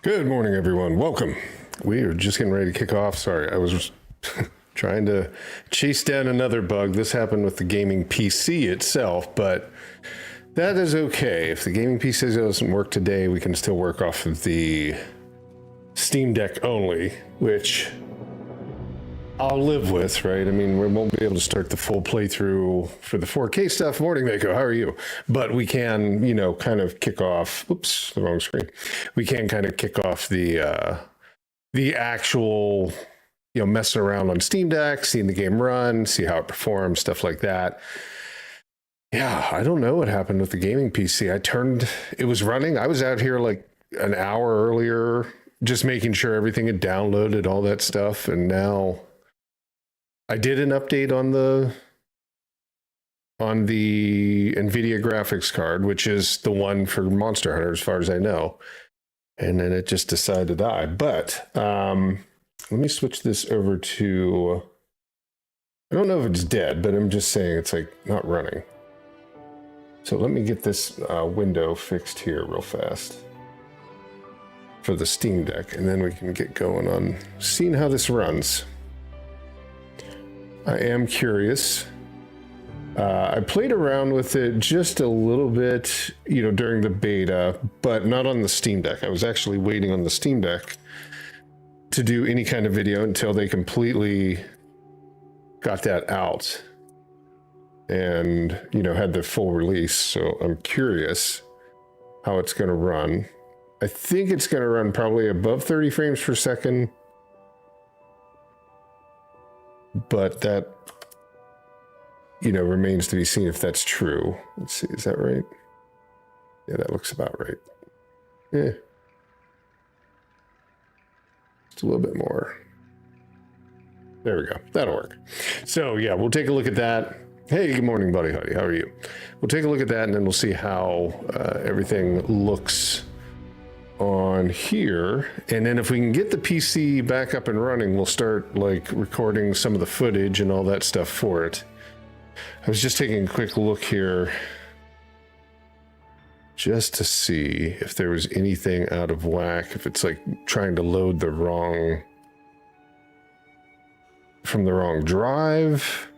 Good morning, everyone. Welcome. We are just getting ready to kick off. Sorry, I was trying to chase down another bug. This happened with the gaming PC itself, but that is okay. If the gaming PC doesn't work today, we can still work off of the Steam Deck only, which I'll live with, right? I mean, we won't be able to start the full playthrough for the 4K stuff. Morning, Mako, how are you? But we can, you know, kind of kick off, oops, the wrong screen. We can kind of kick off the actual, you know, messing around on Steam Deck, seeing the game run, see how it performs, stuff like that. Yeah, I don't know what happened with the gaming PC. It was running. I was out here like an hour earlier, just making sure everything had downloaded, all that stuff. And now I did an update on the NVIDIA graphics card, which is the one for Monster Hunter, as far as I know. And then it just decided to die. But let me switch this over to, I don't know if it's dead, but I'm just saying it's like not running. So let me get this window fixed here real fast for the Steam Deck, and then we can get going on seeing how this runs. I am curious. I played around with it just a little bit, you know, during the beta, but not on the Steam Deck. I was actually waiting on the Steam Deck to do any kind of video until they completely got that out and, you know, had the full release. So I'm curious how it's going to run. I think it's going to run probably above 30 frames per second. But that, you know, remains to be seen if that's true. Let's see, is that right? Yeah, that looks about right. Yeah. Just a little bit more. There we go. That'll work. So yeah, we'll take a look at that. Hey, good morning, buddy. Howdy. How are you? We'll take a look at that, and then we'll see how everything looks on here. And then if we can get the PC back up and running, we'll start like recording some of the footage and all that stuff for it. I was just taking a quick look here just to see if there was anything out of whack, if it's like trying to load the wrong from the wrong drive.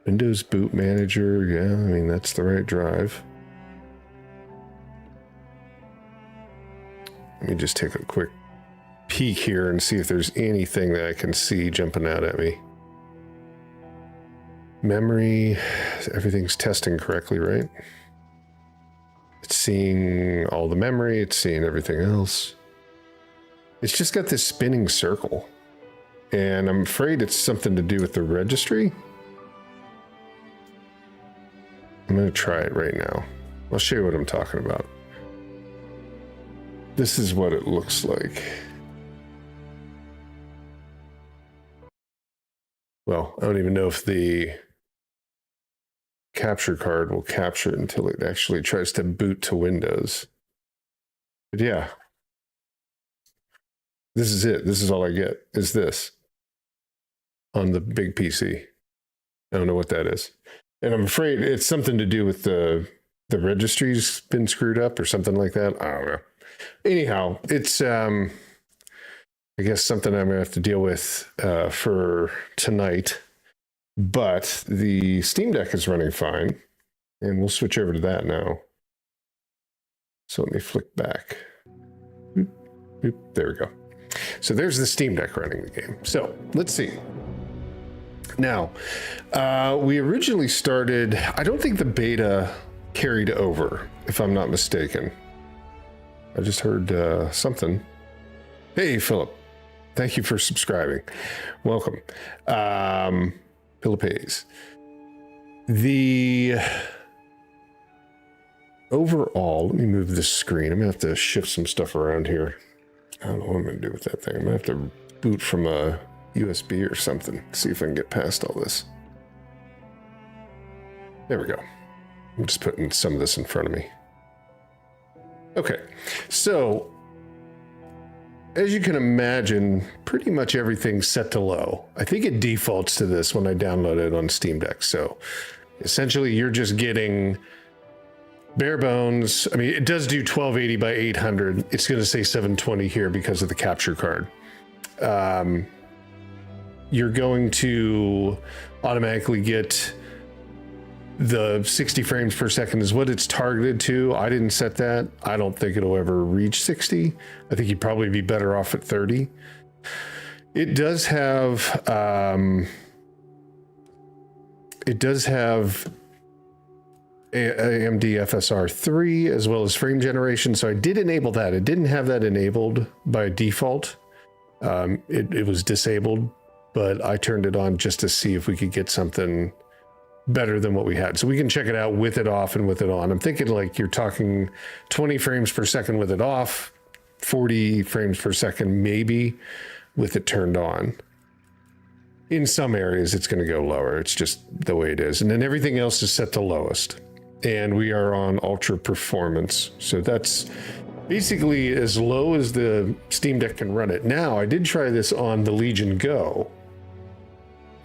Windows Boot Manager, yeah, I mean, that's the right drive. Let me just take a quick peek here and see if there's anything that I can see jumping out at me. Memory, everything's testing correctly, right? It's seeing all the memory, it's seeing everything else. It's just got this spinning circle. And I'm afraid it's something to do with the registry. I'm going to try it right now. I'll show you what I'm talking about. This is what it looks like. Well, I don't even know if the capture card will capture it until it actually tries to boot to Windows. But yeah, this is it. This is all I get, is this on the big PC. I don't know what that is. And I'm afraid it's something to do with the registry's been screwed up or something like that. I don't know. Anyhow, it's, I guess something I'm gonna have to deal with for tonight, but the Steam Deck is running fine, and we'll switch over to that now. So let me flick back. Boop, boop, there we go. So there's the Steam Deck running the game. So let's see. Now, we originally started, I don't think the beta carried over, if I'm not mistaken. I just heard something. Hey, Philip. Thank you for subscribing. Welcome. Philippines. The overall, let me move this screen. I'm going to have to shift some stuff around here. I don't know what I'm going to do with that thing. I'm going to have to boot from a USB or something. See if I can get past all this. There we go. I'm just putting some of this in front of me. Okay, so as you can imagine, pretty much everything's set to low. I think it defaults to this when I download it on Steam Deck. So essentially you're just getting bare bones. I mean, it does do 1280 by 800. It's going to say 720 here because of the capture card. You're going to automatically get the 60 frames per second is what it's targeted to. I didn't set that. I don't think it'll ever reach 60. I think you'd probably be better off at 30. It does have AMD FSR 3 as well as frame generation. So I did enable that. It didn't have that enabled by default. It was disabled, but I turned it on just to see if we could get something better than what we had. So we can check it out with it off and with it on. I'm thinking like you're talking 20 frames per second with it off, 40 frames per second maybe with it turned on. In some areas it's going to go lower. It's just the way it is. And then everything else is set to lowest. And we are on ultra performance. So that's basically as low as the Steam Deck can run it. Now, I did try this on the Legion Go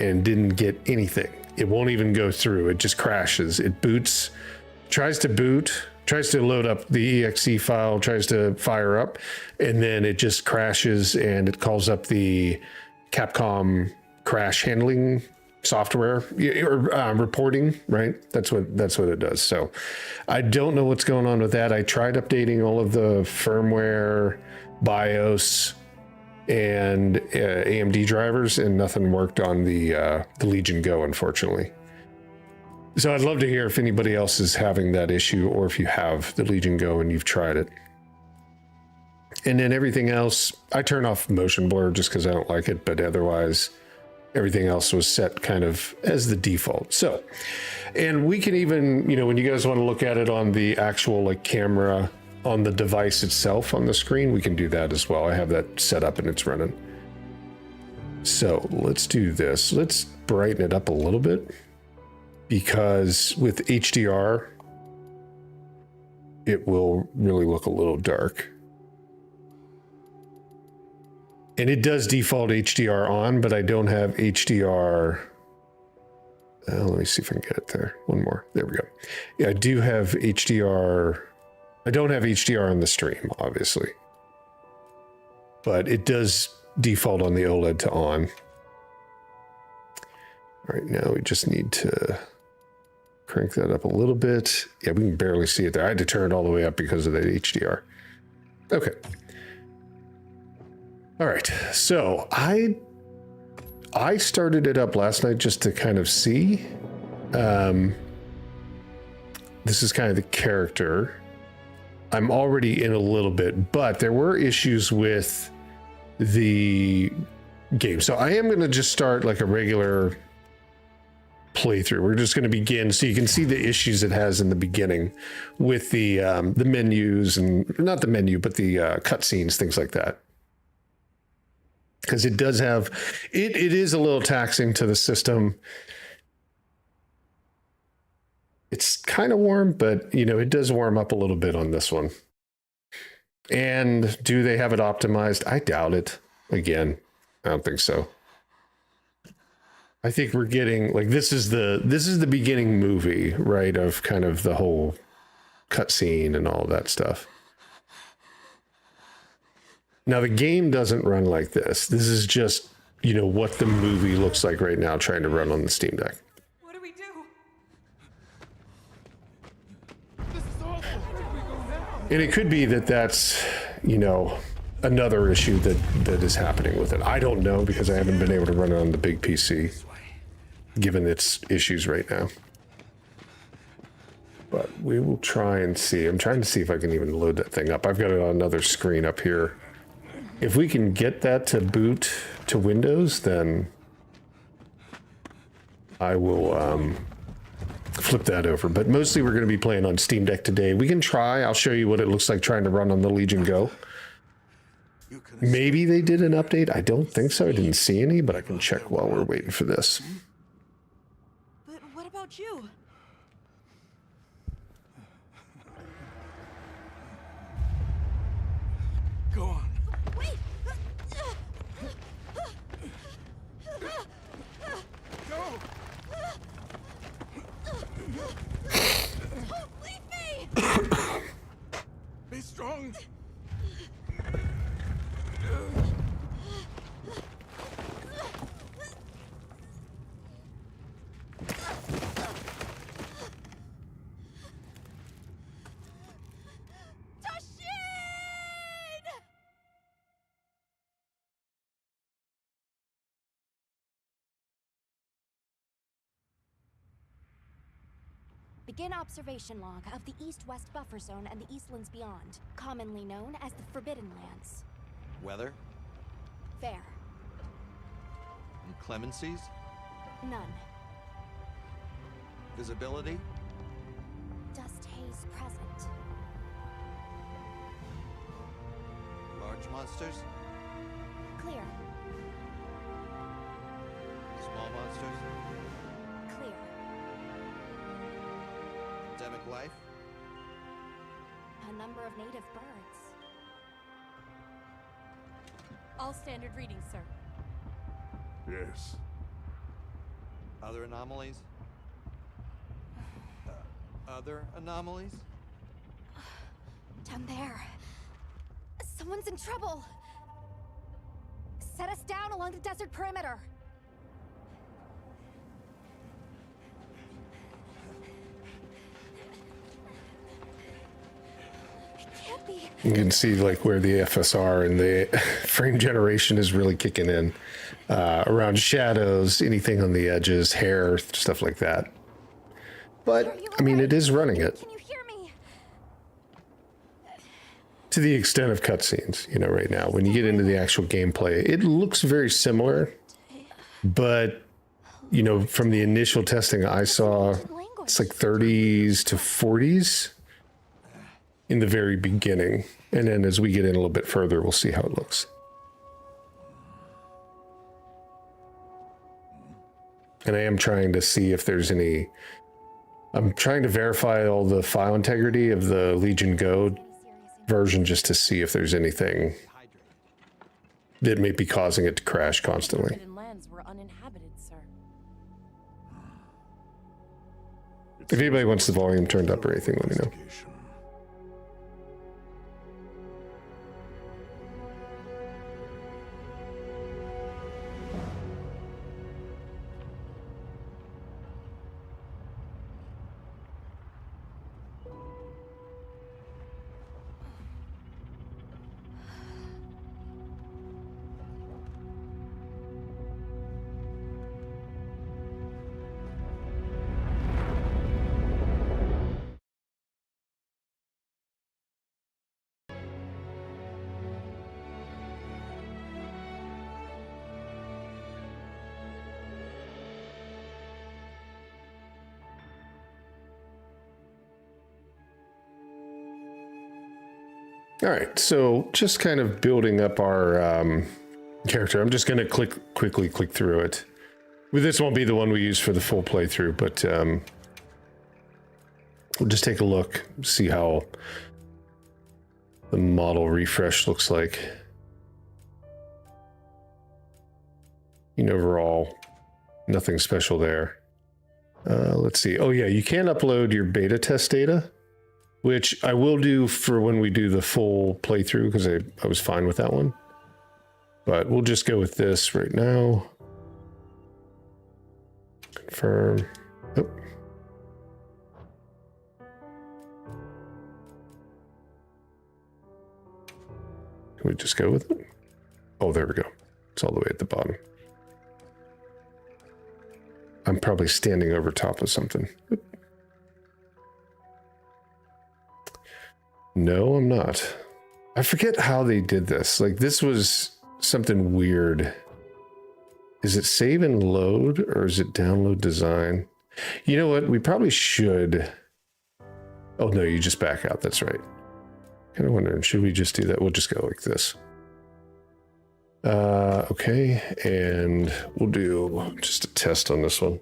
and didn't get anything. It won't even go through. It just crashes. It boots, tries to boot, tries to load up the exe file, tries to fire up, and then it just crashes and it calls up the Capcom crash handling software or reporting, right? That's what it does. So I don't know what's going on with that. I tried updating all of the firmware, BIOS, and AMD drivers, and nothing worked on the Legion Go, unfortunately. So I'd love to hear if anybody else is having that issue, or if you have the Legion Go and you've tried it. And then everything else, I turn off motion blur just because I don't like it, but otherwise everything else was set kind of as the default. So, and we can even, you know, when you guys want to look at it on the actual like camera on the device itself on the screen, we can do that as well. I have that set up and it's running. So let's do this. Let's brighten it up a little bit, because with HDR, it will really look a little dark. And it does default HDR on, but I don't have HDR. Let me see if I can get it there. One more. There we go. Yeah, I do have HDR. I don't have HDR on the stream, obviously. But it does default on the OLED to on. All right, now we just need to crank that up a little bit. Yeah, we can barely see it there. I had to turn it all the way up because of that HDR. Okay. All right, so I started it up last night just to kind of see. This is kind of the character. I'm already in a little bit, but there were issues with the game. So I am going to just start like a regular playthrough. We're just going to begin so you can see the issues it has in the beginning with the menus, and not the menu, but the cutscenes, things like that. Because it does have, it is a little taxing to the system. It's kind of warm, but you know, it does warm up a little bit on this one. And do they have it optimized? I doubt it. Again, I don't think so. I think we're getting like, this is the beginning movie, right? Of kind of the whole cutscene and all that stuff. Now the game doesn't run like this. This is just, you know, what the movie looks like right now trying to run on the Steam Deck. What do we do? And it could be that that's, you know, another issue that is happening with it. I don't know, because I haven't been able to run it on the big PC, given its issues right now. But we will try and see. I'm trying to see if I can even load that thing up. I've got it on another screen up here. If we can get that to boot to Windows, then I will flip that over. But mostly we're going to be playing on Steam Deck today. We can try. I'll show you what it looks like trying to run on the Legion Go. Maybe they did an update. I don't think so. I didn't see any, but I can check while we're waiting for this. But what about you? Go on. Wait! Go! Don't leave me! Begin observation log of the east-west buffer zone and the Eastlands beyond, commonly known as the Forbidden Lands. Weather? Fair. Inclemencies? None. Visibility? Dust haze present. Large monsters? Clear. Small monsters? Clear. Endemic life? A number of native birds. All standard readings, sir. Yes. Other anomalies? Other anomalies? Down there. Someone's in trouble. Set us down along the desert perimeter. It can't be. You can see like where the FSR and the frame generation is really kicking in. Around shadows, anything on the edges, hair, stuff like that. But, I mean, it is running it. Can you hear me? To the extent of cutscenes, you know, right now. When you get into the actual gameplay, it looks very similar. But, you know, from the initial testing I saw, it's like 30s to 40s in the very beginning. And then as we get in a little bit further, we'll see how it looks. And I am trying to see if there's any... I'm trying to verify all the file integrity of the Legion Go version just to see if there's anything that may be causing it to crash constantly. Forbidden lands were uninhabited, sir. If anybody wants the volume turned up or anything, let me know. All right, so just kind of building up our character. I'm just going to quickly click through it. Well, this won't be the one we use for the full playthrough, but we'll just take a look, see how the model refresh looks like. And overall, nothing special there. Let's see. Oh yeah, you can upload your beta test data, which I will do for when we do the full playthrough, because I was fine with that one. But we'll just go with this right now. Confirm. Oh. Can we just go with it? Oh, there we go. It's all the way at the bottom. I'm probably standing over top of something. No, I'm not. I forget how they did this. Like, this was something weird. Is it save and load, or is it download design? You know what? We probably should. Oh, no, you just back out. That's right. Kind of wondering, should we just do that? We'll just go like this. Okay, and we'll do just a test on this one.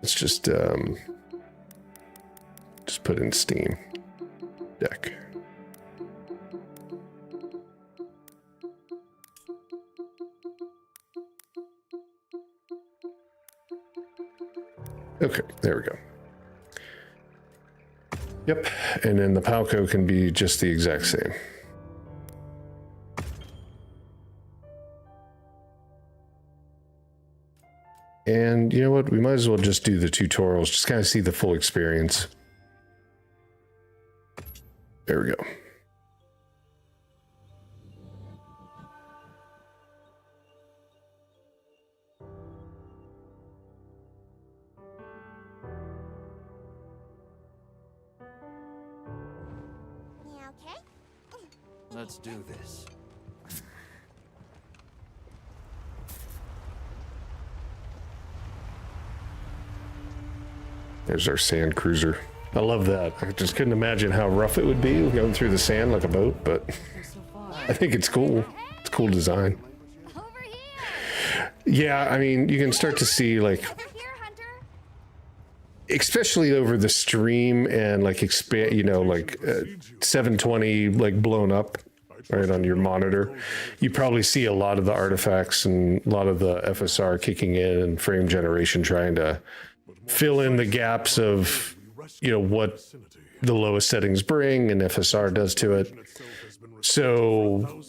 Let's just put in Steam Deck. Okay, there we go. Yep, and then the Palco can be just the exact same. And you know what? We might as well just do the tutorials, just kind of see the full experience. There we go. Let's do this. There's our sand cruiser. I love that. I just couldn't imagine how rough it would be going through the sand like a boat, but I think it's cool. It's cool design. Over here! Yeah, I mean, you can start to see like, Over here, Hunter! especially over the stream and like expand, you know, like 720 like blown up right on your monitor. You probably see a lot of the artifacts and a lot of the FSR kicking in and frame generation trying to fill in the gaps of, you know, what the lowest settings bring and FSR does to it. So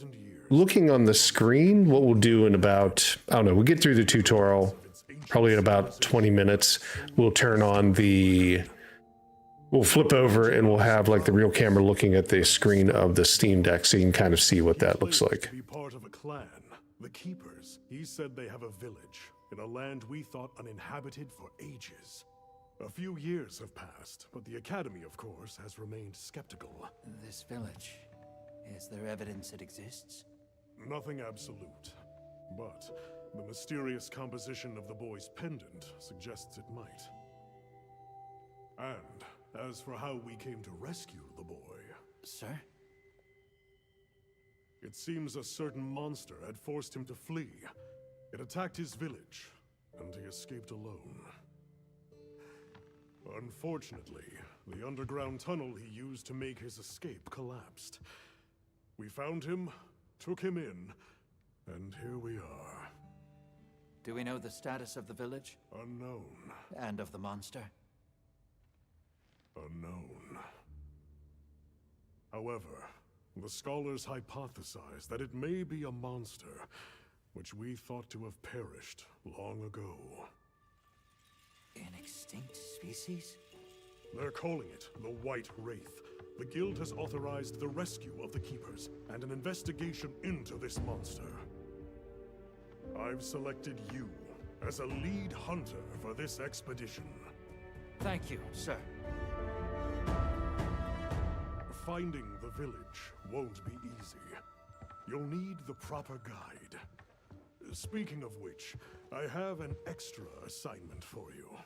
looking on the screen, what we'll do in about, I don't know, we'll get through the tutorial, probably in about 20 minutes, we'll turn on the, we'll flip over and we'll have like the real camera looking at the screen of the Steam Deck so you can kind of see what that looks like. Be part of a clan, the Keepers. He said they have a village in a land we thought uninhabited for ages. A few years have passed, but the Academy, of course, has remained skeptical. This village. Is there evidence it exists? Nothing absolute, but the mysterious composition of the boy's pendant suggests it might. And as for how we came to rescue the boy, Sir? it seems a certain monster had forced him to flee. It attacked his village, and he escaped alone. Unfortunately, the underground tunnel he used to make his escape collapsed. We found him, took him in, and here we are. Do we know the status of the village? Unknown. And of the monster? Unknown. However, the scholars hypothesize that it may be a monster, which we thought to have perished long ago. An extinct species? They're calling it the White Wraith. The Guild has authorized the rescue of the Keepers and an investigation into this monster. I've selected you as a lead hunter for this expedition. Thank you, sir. Finding the village won't be easy. You'll need the proper guide. Speaking of which, I have an extra assignment for you.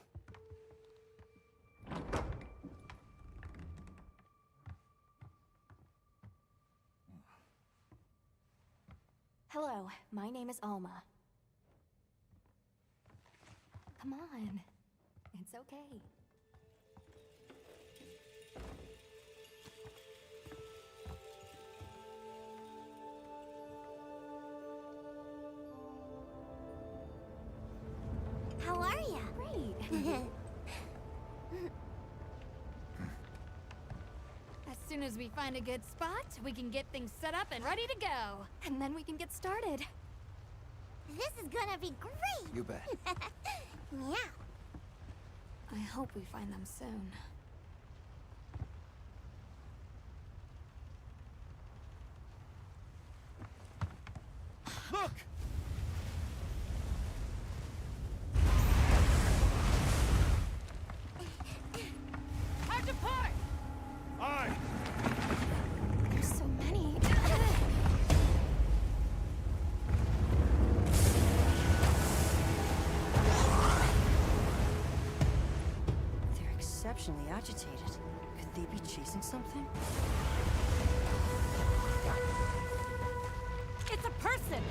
Hello, my name is Alma. Come on. It's okay. How are ya? Great. As soon as we find a good spot, we can get things set up and ready to go. And then we can get started. This is gonna be great! You bet. Yeah. I hope we find them soon. Look! Hard to part! Aye! There's so many. They're exceptionally agitated. Could they be chasing something? It's a person!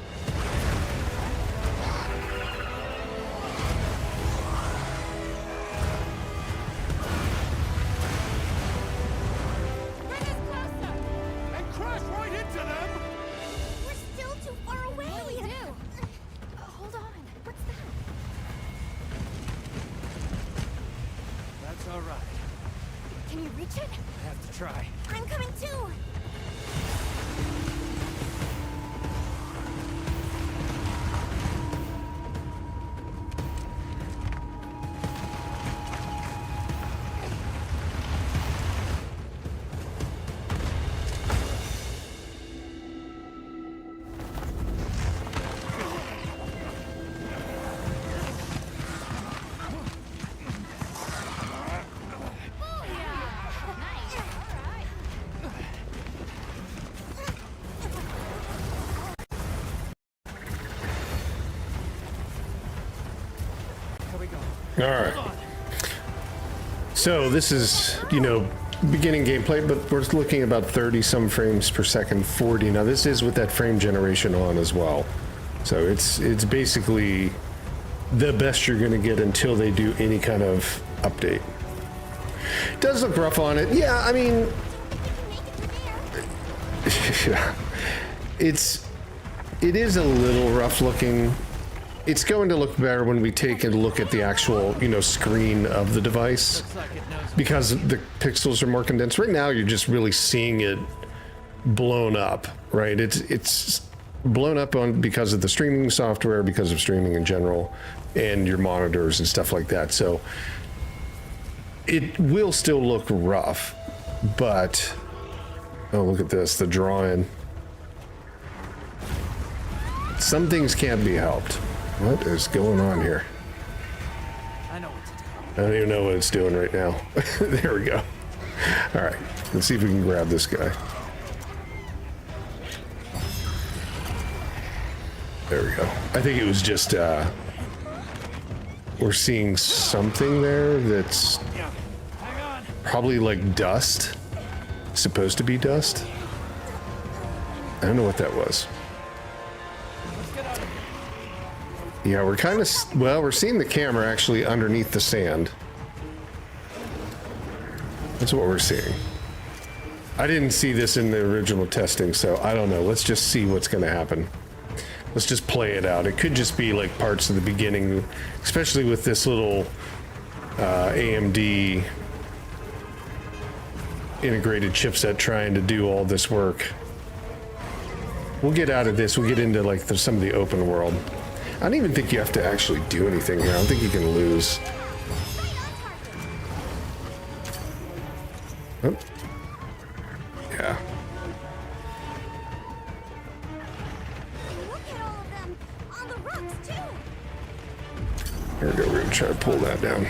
Bring us closer! And crash right into them! We're still too far away! What do we do? Hold on. What's that? That's all right. Can you reach it? I have to try. I'm coming too! All right. So this is, you know, beginning gameplay, but we're looking about 30 some frames per second, 40. Now this is with that frame generation on as well. So it's basically the best you're going to get until they do any kind of update. It does look rough on it. Yeah, I mean, yeah, it is a little rough looking. It's going to look better when we take a look at the actual, you know, screen of the device, because the pixels are more condensed. Right now, you're just really seeing it blown up, right? It's blown up on because of the streaming software, because of streaming in general, and your monitors and stuff like that. So it will still look rough, but oh, look at this, the drawing. Some things can't be helped. What is going on here? I know what to do. I don't even know what it's doing right now. There we go. All right, let's see if we can grab this guy. There we go. I think it was just, we're seeing something there that's probably like dust. Supposed to be dust. I don't know what that was. Yeah, we're kind of, well, we're seeing the camera actually underneath the sand. That's what we're seeing. I didn't see this in the original testing, so I don't know. Let's just see what's going to happen. Let's just play it out. It could just be like parts of the beginning, especially with this little AMD integrated chipset trying to do all this work. We'll get out of this. We'll get into like some of the open world. I don't even think you have to actually do anything here. I don't think you can lose. Oh. Yeah. Look at all of them on the rocks too. There we go. We're gonna try to pull that down.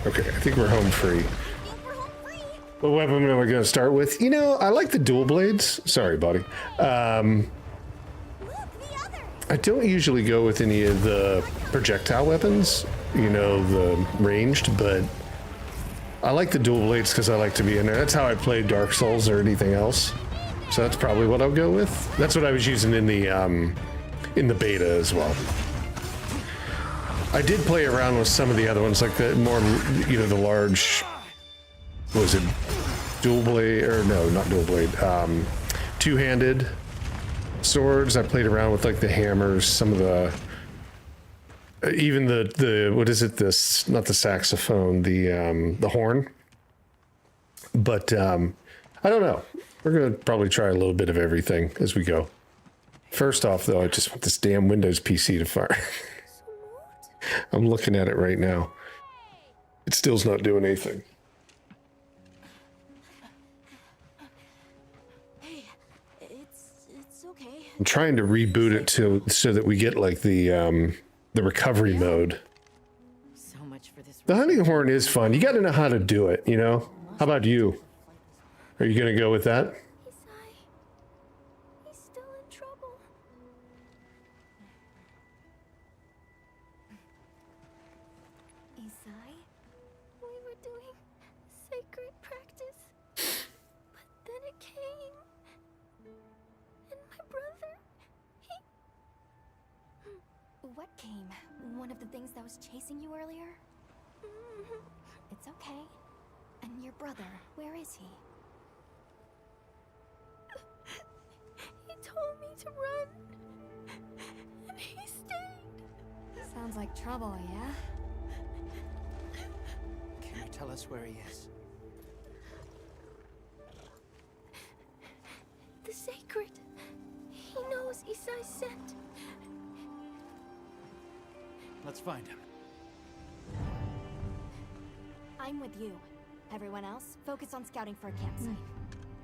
Okay, I think we're home free. I think we're home free. What weapon am I gonna start with? You know, I like the dual blades. Sorry, buddy. Look, the other. I don't usually go with any of the projectile weapons, you know, the ranged, but I like the dual blades because I like to be in there. That's how I play Dark Souls or anything else. So that's probably what I'll go with. That's what I was using in the beta as well. I did play around with some of the other ones, like the more, you know, the large, what was it, dual blade, or no, not dual blade, two-handed swords. I played around with like the hammers, some of the, even the what is it, this, not the saxophone, the horn. But I don't know. We're gonna probably try a little bit of everything as we go. First off though, I just want this damn Windows PC to fire. I'm looking at it right now. It still's not doing anything. Hey, it's okay. I'm trying to reboot it so that we get like the recovery mode. So much for this. The hunting horn is fun. You got to know how to do it, you know? How about you? Are you going to go with that? He's still in trouble. Isai, we were doing sacred practice, but then it came, and my brother, What came? One of the things that was chasing you earlier? It's okay. And your brother, where is he? he told me to run, and he stayed. Sounds like trouble, yeah? Can you tell us where he is? The sacred. He knows Isai sent. Let's find him. I'm with you. Everyone else, focus on scouting for a campsite.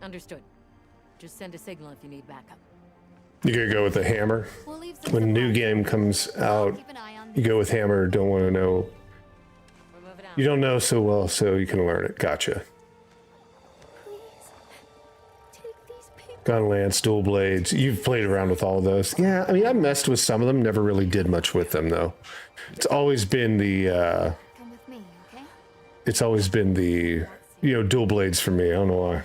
Understood. Just send a signal if you need backup. You gonna go with the hammer? We'll leave some When a new supplies. game comes out, Keep an eye on you go with hammer, don't want to know. We're moving out. You don't know so well, so you can learn it. Gotcha. Please take these people. Gun lance, dual blades. You've played around with all of those. Yeah, I mean, I messed with some of them. Never really did much with them, though. It's always been the Come with me. It's always been the, dual blades for me. I don't know why.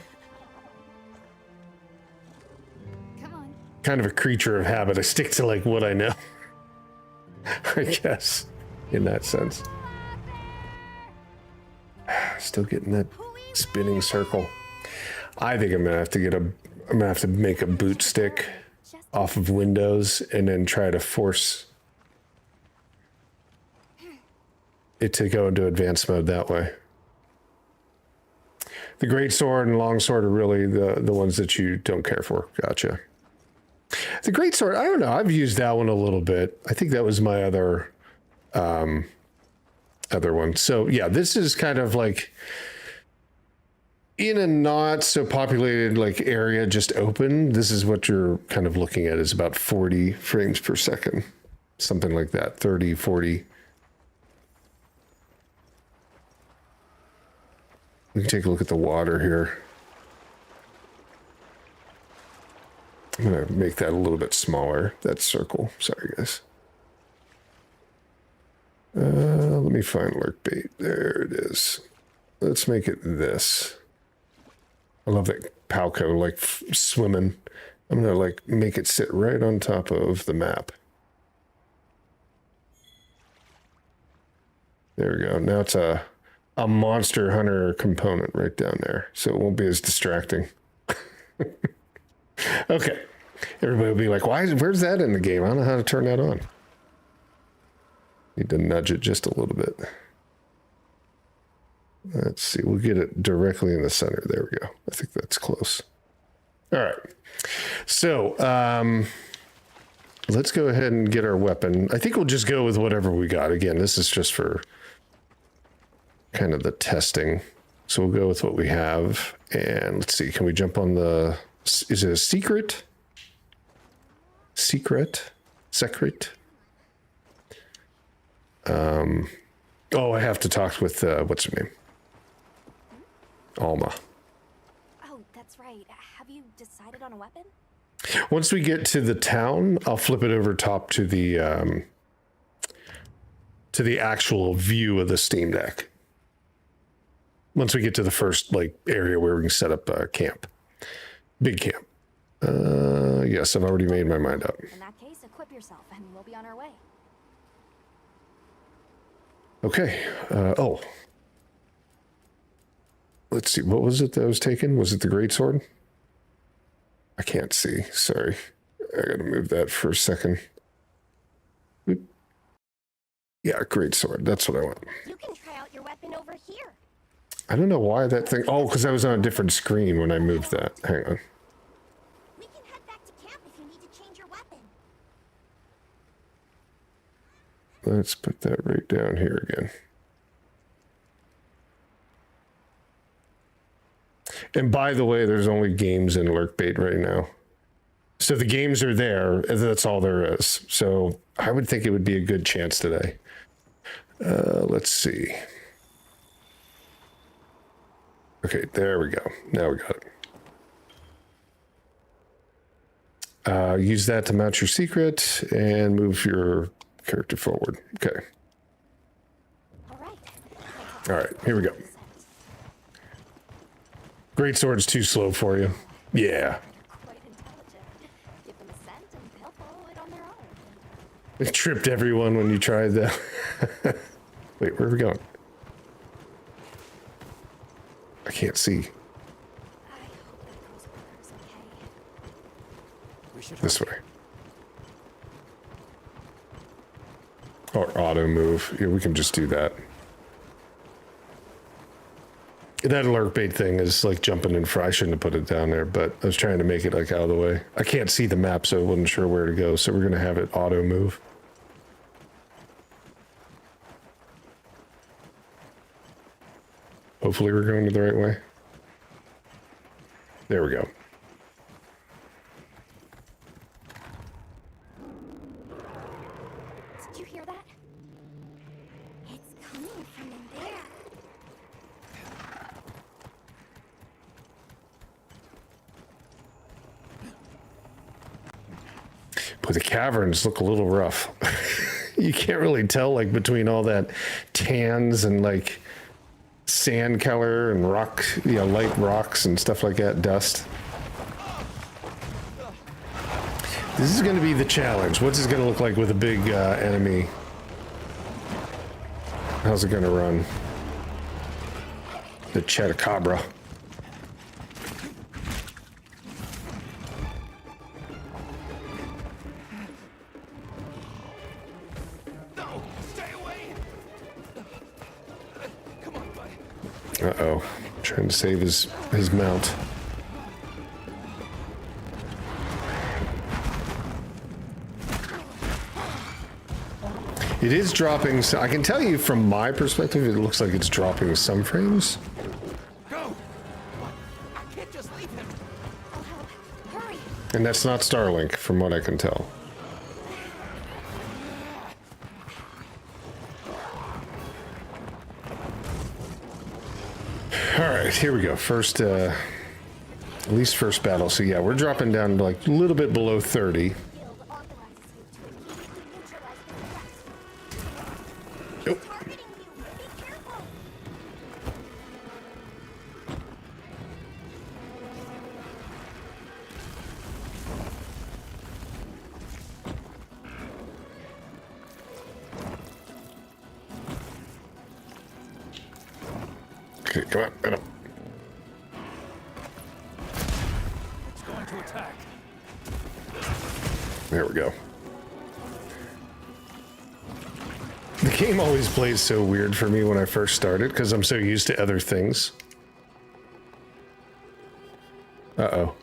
Come on. Kind of a creature of habit. I stick to like what I know. I guess, in that sense. Still getting that spinning circle. I think I'm gonna have to make a boot stick off of Windows and then try to force it to go into advanced mode that way. The great sword and long sword are really the ones that you don't care for. Gotcha. The great sword, I don't know. I've used that one a little bit. I think that was my other one. So yeah, this is kind of like in a not so populated like area, just open. This is what you're kind of looking at, is about 40 frames per second, something like that, 30, 40. We can take a look at the water here. I'm gonna make that a little bit smaller, that circle. Sorry, guys. Let me find lurk bait. There it is. Let's make it this. I love that Palco, like swimming. I'm gonna like make it sit right on top of the map. There we go. Now it's a Monster Hunter component right down there, so it won't be as distracting. Okay. Everybody will be like, where's that in the game? I don't know how to turn that on. Need to nudge it just a little bit. Let's see. We'll get it directly in the center. There we go. I think that's close. All right. So let's go ahead and get our weapon. I think we'll just go with whatever we got. Again, this is just for kind of the testing. So we'll go with what we have. And let's see. Can we jump on the... Is it a secret? Secret? Oh, I have to talk with, what's her name? Alma. Oh, that's right. Have you decided on a weapon? Once we get to the town, I'll flip it over top to the actual view of the Steam Deck. Once we get to the first, like, area where we can set up a camp. Big camp. Yes, I've already made my mind up. In that case, equip yourself and we'll be on our way. Okay. Oh. Let's see. What was it that was taken? Was it the greatsword? I can't see. Sorry. I gotta move that for a second. Oop. Yeah, greatsword. That's what I want. You can try out your weapon over here. I don't know why that thing... Oh, because I was on a different screen when I moved that. Hang on. We can head back to camp if you need to change your weapon. Let's put that right down here again. And by the way, there's only games in Lurkbait right now. So the games are there, and that's all there is. So I would think it would be a good chance today. Let's see. Okay, there we go. Now we got it. Use that to mount your secret and move your character forward. Okay. All right, here we go. Great sword's too slow for you. Yeah. Quite intelligent. Give them a scent and they'll follow it on their own. It tripped everyone when you tried that. Wait, where are we going? I can't see. I hope that goes orders, okay? We should This way. Or auto move. Yeah, we can just do that. That alert bait thing is like jumping in front. I shouldn't have put it down there, but I was trying to make it like out of the way. I can't see the map, so I wasn't sure where to go. So we're going to have it auto move. Hopefully we're going the right way. There we go. Did you hear that? It's coming from in there. But the caverns look a little rough. You can't really tell like between all that tans and like sand color and rock, you know, light rocks and stuff like that, dust. This is going to be the challenge. What's it going to look like with a big enemy? How's it going to run? The Chatacabra. Uh-oh. Trying to save his mount. It is dropping, so I can tell you from my perspective, it looks like it's dropping some frames. Go! I can't just leave him. I'll help. Hurry. And that's not Starlink, from what I can tell. All right, here we go. First, at least first battle. So yeah, we're dropping down to like a little bit below 30. Guild authorizes you to neutralize the threats. Nope. Targeting you. Be careful. Okay, come on, get him. It's going to attack. There we go. The game always plays so weird for me when I first started because I'm so used to other things. Uh-oh.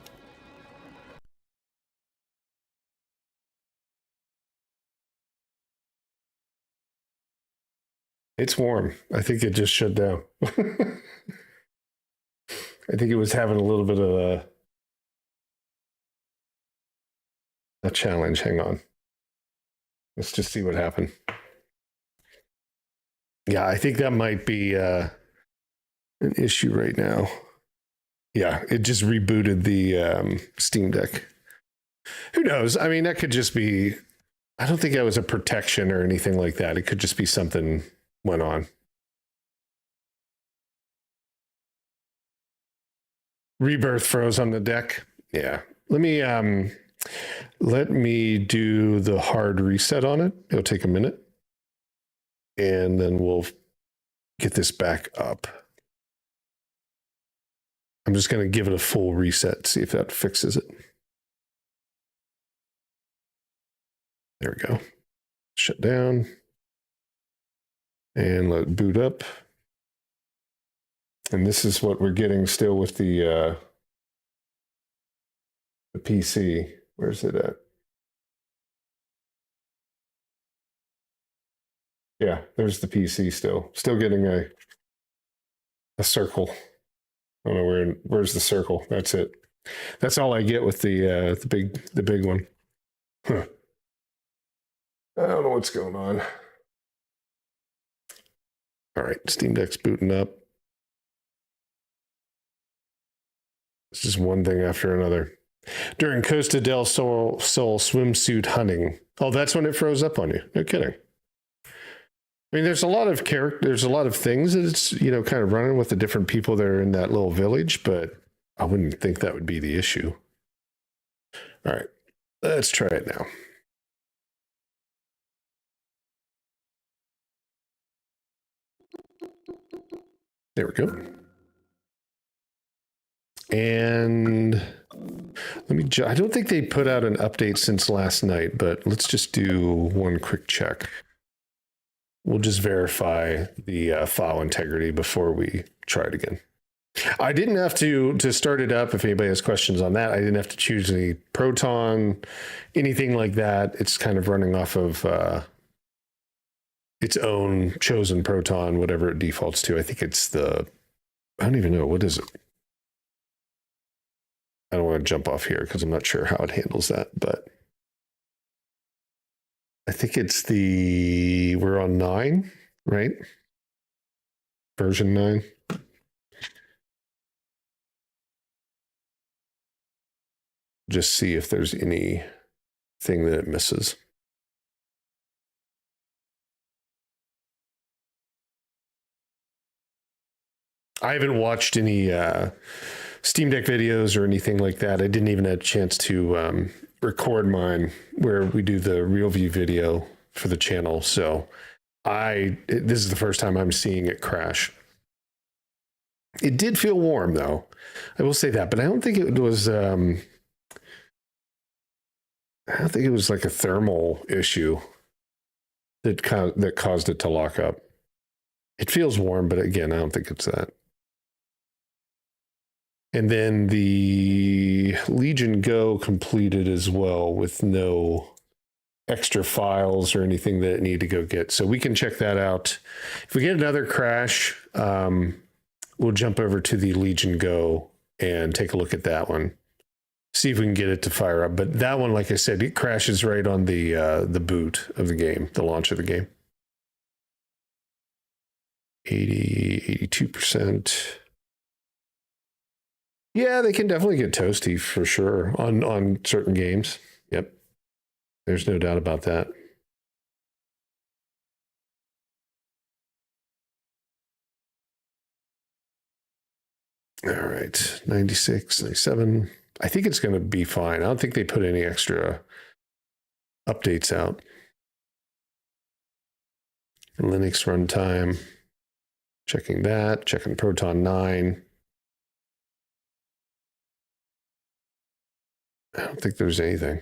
It's warm. I think it just shut down. I think it was having a little bit of a challenge. Hang on. Let's just see what happened. Yeah, I think that might be an issue right now. Yeah, it just rebooted the Steam Deck. Who knows? I mean, that could just be... I don't think that was a protection or anything like that. It could just be something went on. Rebirth froze on the deck. Yeah. Let me do the hard reset on it. It'll take a minute. And then we'll get this back up. I'm just going to give it a full reset, see if that fixes it. There we go. Shut down. And let it boot up. And this is what we're getting still with the PC. Where's it at? Yeah, there's the PC still. Still getting a circle. I don't know where's the circle. That's it. That's all I get with the big one. Huh. I don't know what's going on. All right, Steam Deck's booting up. It's just one thing after another. During Costa del Sol swimsuit hunting. Oh, that's when it froze up on you. No kidding. I mean, there's a lot of there's a lot of things that it's, you know, kind of running with the different people that are in that little village, but I wouldn't think that would be the issue. All right, let's try it now. There we go. And let me, I don't think they put out an update since last night, but let's just do one quick check. We'll just verify the file integrity before we try it again. I didn't have to start it up. If anybody has questions on that, I didn't have to choose any Proton, anything like that. It's kind of running off of its own chosen Proton, whatever it defaults to. I think it's the, I don't even know, what is it? I don't want to jump off here because I'm not sure how it handles that, but I think it's we're on 9, right? Version 9. Just see if there's anything that it misses. I haven't watched any Steam Deck videos or anything like that. I didn't even have a chance to record mine where we do the real view video for the channel. So this is the first time I'm seeing it crash. It did feel warm though. I will say that, but I don't think it was like a thermal issue that caused it to lock up. It feels warm, but again, I don't think it's that. And then the Legion Go completed as well with no extra files or anything that it need to go get. So we can check that out. If we get another crash, we'll jump over to the Legion Go and take a look at that one. See if we can get it to fire up. But that one, like I said, it crashes right on the boot of the game, the launch of the game. 82%. Yeah, they can definitely get toasty for sure on certain games. Yep. There's no doubt about that. All right, 96, 97. I think it's going to be fine. I don't think they put any extra updates out. Linux runtime. Checking that. Checking Proton 9. I don't think there's anything.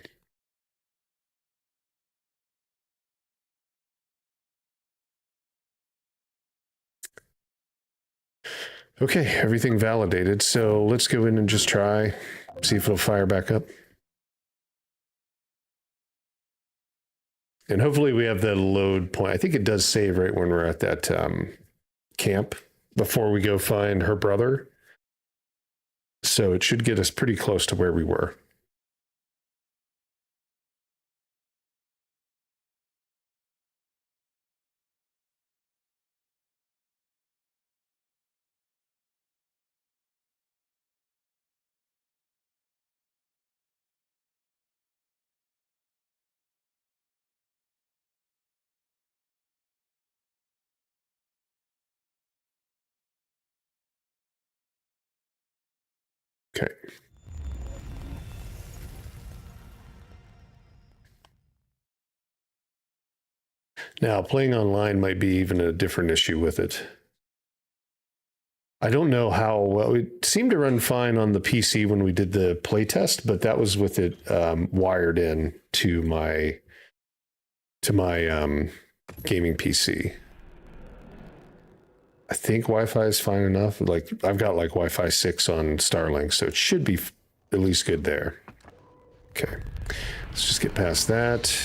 Okay, everything validated. So let's go in and just try, see if it'll fire back up. And hopefully we have the load point. I think it does save right when we're at that camp before we go find her brother. So it should get us pretty close to where we were. Okay. Now, playing online might be even a different issue with it. I don't know how well it seemed to run fine on the PC when we did the playtest, but that was with it wired in to my gaming PC. I think Wi-Fi is fine enough. Like I've got like Wi-Fi 6 on Starlink, so it should be at least good there. Okay, let's just get past that.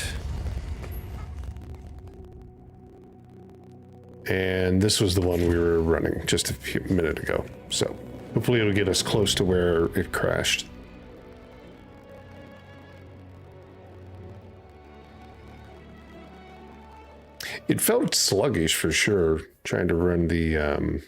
And this was the one we were running just a minute ago. So hopefully it'll get us close to where it crashed. It felt sluggish for sure, trying to run the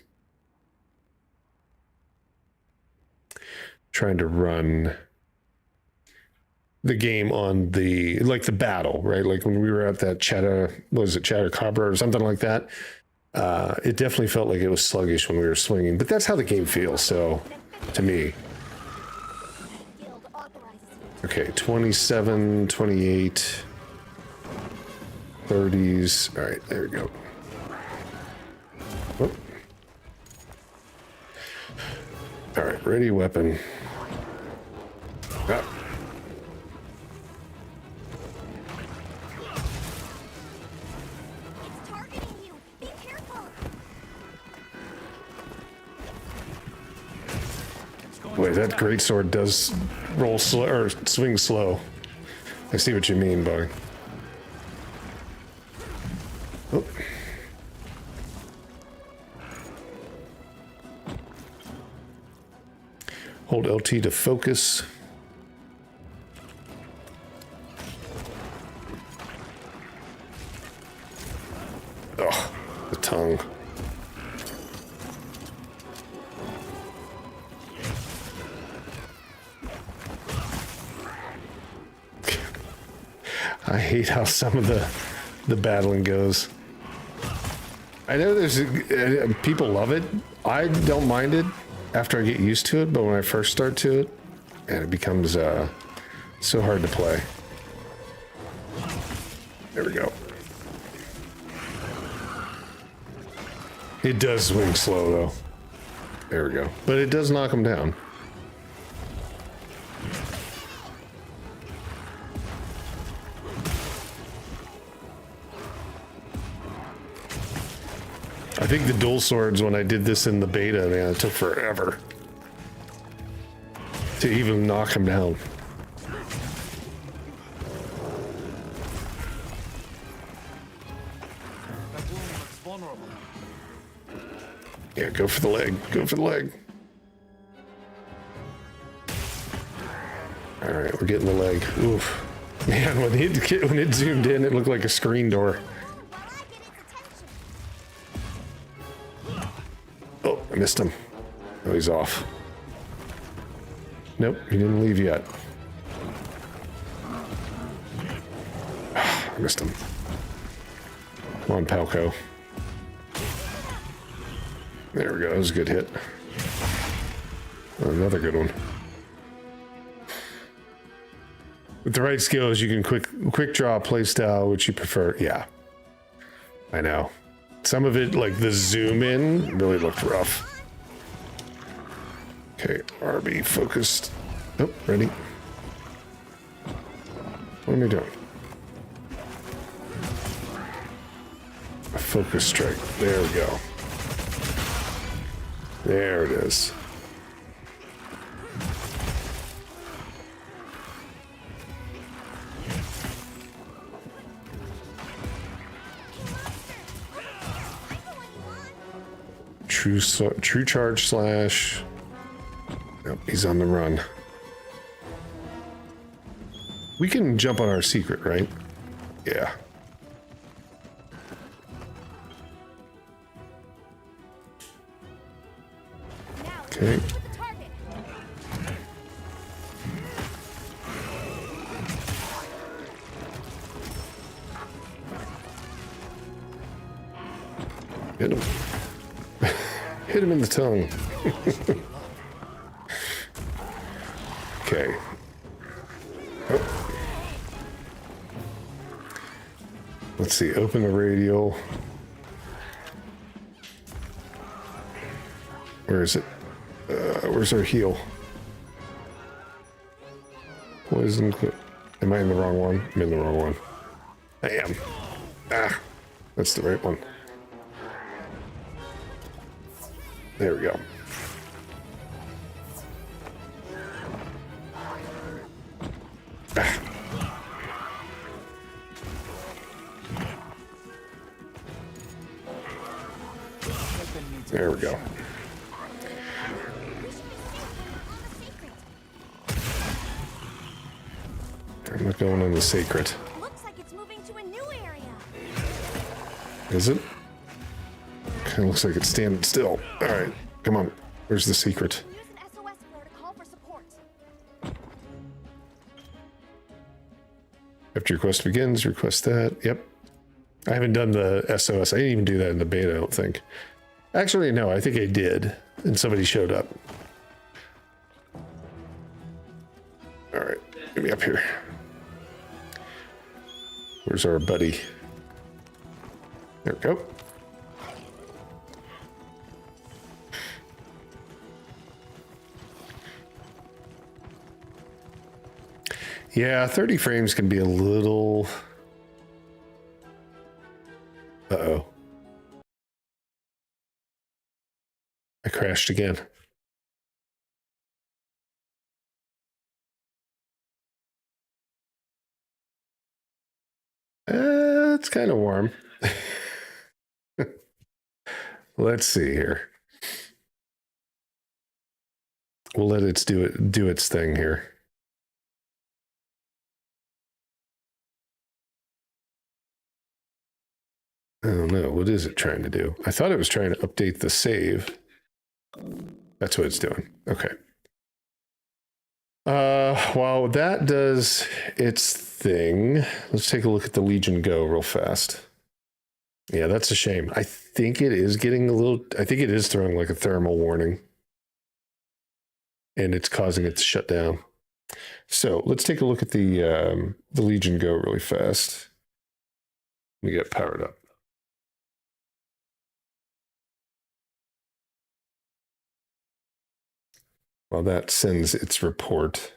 game on the the battle, right? Like when we were at that Chattercabra or something like that. It definitely felt like it was sluggish when we were swinging, but that's how the game feels. So, to me. Okay, 27, 28. 30s. All right, there we go. Whoop. All right, ready weapon. Ah. It's targeting you. Be careful. Wait, that greatsword does roll slow or swing slow. I see what you mean, Bug. Oh. Hold LT to focus. Oh, the tongue. I hate how some of the battling goes. I know there's people love it. I don't mind it after I get used to it, but when I first start to it, and it becomes so hard to play. There we go. It does swing slow though. There we go. But it does knock them down. I think the dual swords, when I did this in the beta, man, it took forever to even knock them down. That wound looks vulnerable. Yeah, go for the leg. Go for the leg. All right, we're getting the leg. Oof. Man, when it zoomed in, it looked like a screen door. Oh, I missed him. Oh, he's off. Nope, he didn't leave yet. I missed him. Come on, Palco. There we go. That was a good hit. Another good one. With the right skills, you can quick draw play style, which you prefer. Yeah, I know. Some of it, like the zoom in, really looked rough. Okay, RB focused. Oh, ready. What am I doing? A focus strike. There we go. There it is. True charge slash. Nope, he's on the run. We can jump on our secret, right? Yeah. Okay. Hit him. Hit him in the tongue. Okay. Oh. Let's see. Open the radial. Where is it? Where's our heal? Poison. Am I in the wrong one? I'm in the wrong one. I am. Ah, that's the right one. There we go. Ah. There we go. I'm not going on the sacred. Looks like it's moving to a new area. Is it? Kind of looks like it's standing still. All right, come on. Where's the secret? Use an SOS flare to call for support. After your quest begins, request that. Yep. I haven't done the SOS. I didn't even do that in the beta, I don't think. Actually, no, I think I did. And somebody showed up. All right, get me up here. Where's our buddy? There we go. Yeah, 30 frames can be a little... Uh-oh. I crashed again. It's kind of warm. Let's see here. We'll let it do its thing here. I don't know. What is it trying to do? I thought it was trying to update the save. That's what it's doing. Okay. While that does its thing, let's take a look at the Legion Go real fast. Yeah, that's a shame. I think it is getting a little, I think it is throwing like a thermal warning. And it's causing it to shut down. So let's take a look at the Legion Go really fast. We get powered up. While that sends its report.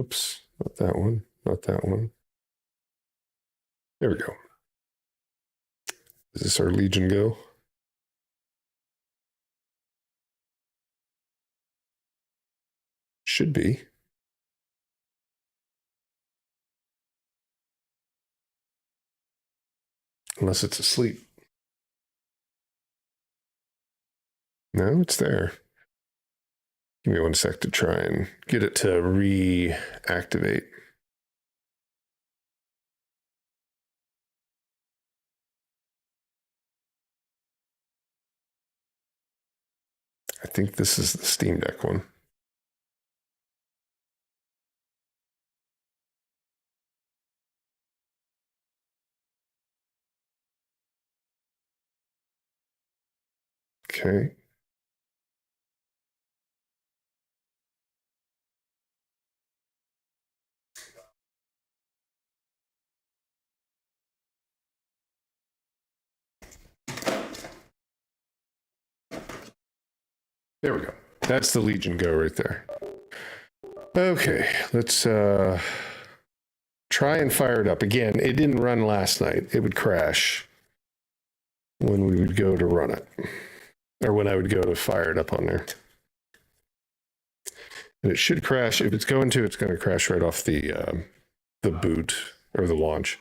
Oops, not that one, not that one. There we go. Is this our Legion Go? Should be. Unless it's asleep. No, it's there. Give me 1 sec to try and get it to reactivate. I think this is the Steam Deck one. Okay. There we go. That's the Legion Go right there. Okay, let's try and fire it up. Again, it didn't run last night. It would crash when we would go to run it. Or when I would go to fire it up on there. And it should crash. If it's going to, it's going to crash right off the boot or the launch.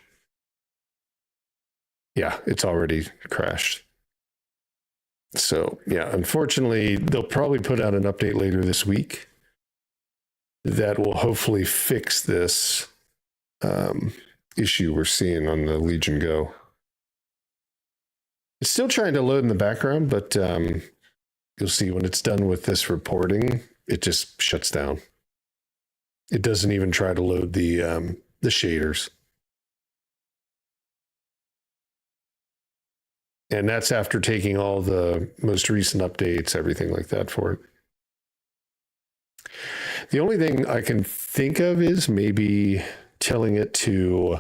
Yeah, it's already crashed. So yeah, unfortunately, they'll probably put out an update later this week that will hopefully fix this issue we're seeing on the Legion Go. It's still trying to load in the background, but you'll see when it's done with this reporting, it just shuts down. It doesn't even try to load the shaders. And that's after taking all the most recent updates, everything like that for it. The only thing I can think of is maybe telling it to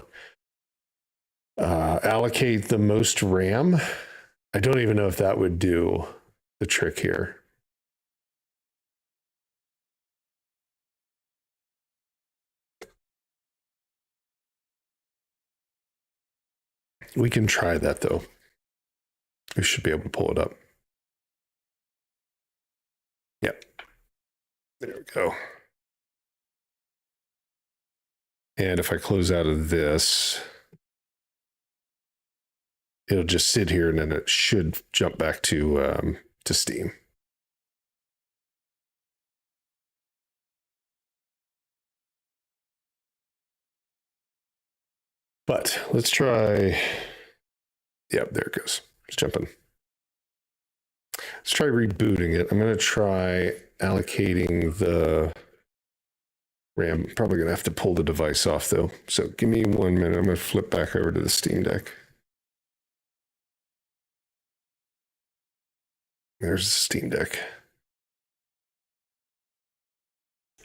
allocate the most RAM. I don't even know if that would do the trick here. We can try that though. We should be able to pull it up. Yep. There we go. And if I close out of this, it'll just sit here and then it should jump back to Steam. But let's try. Yep, there it goes. It's jumping. Let's try rebooting it. I'm going to try allocating the RAM. Probably going to have to pull the device off though. So give me 1 minute. I'm going to flip back over to the Steam Deck. There's the Steam Deck.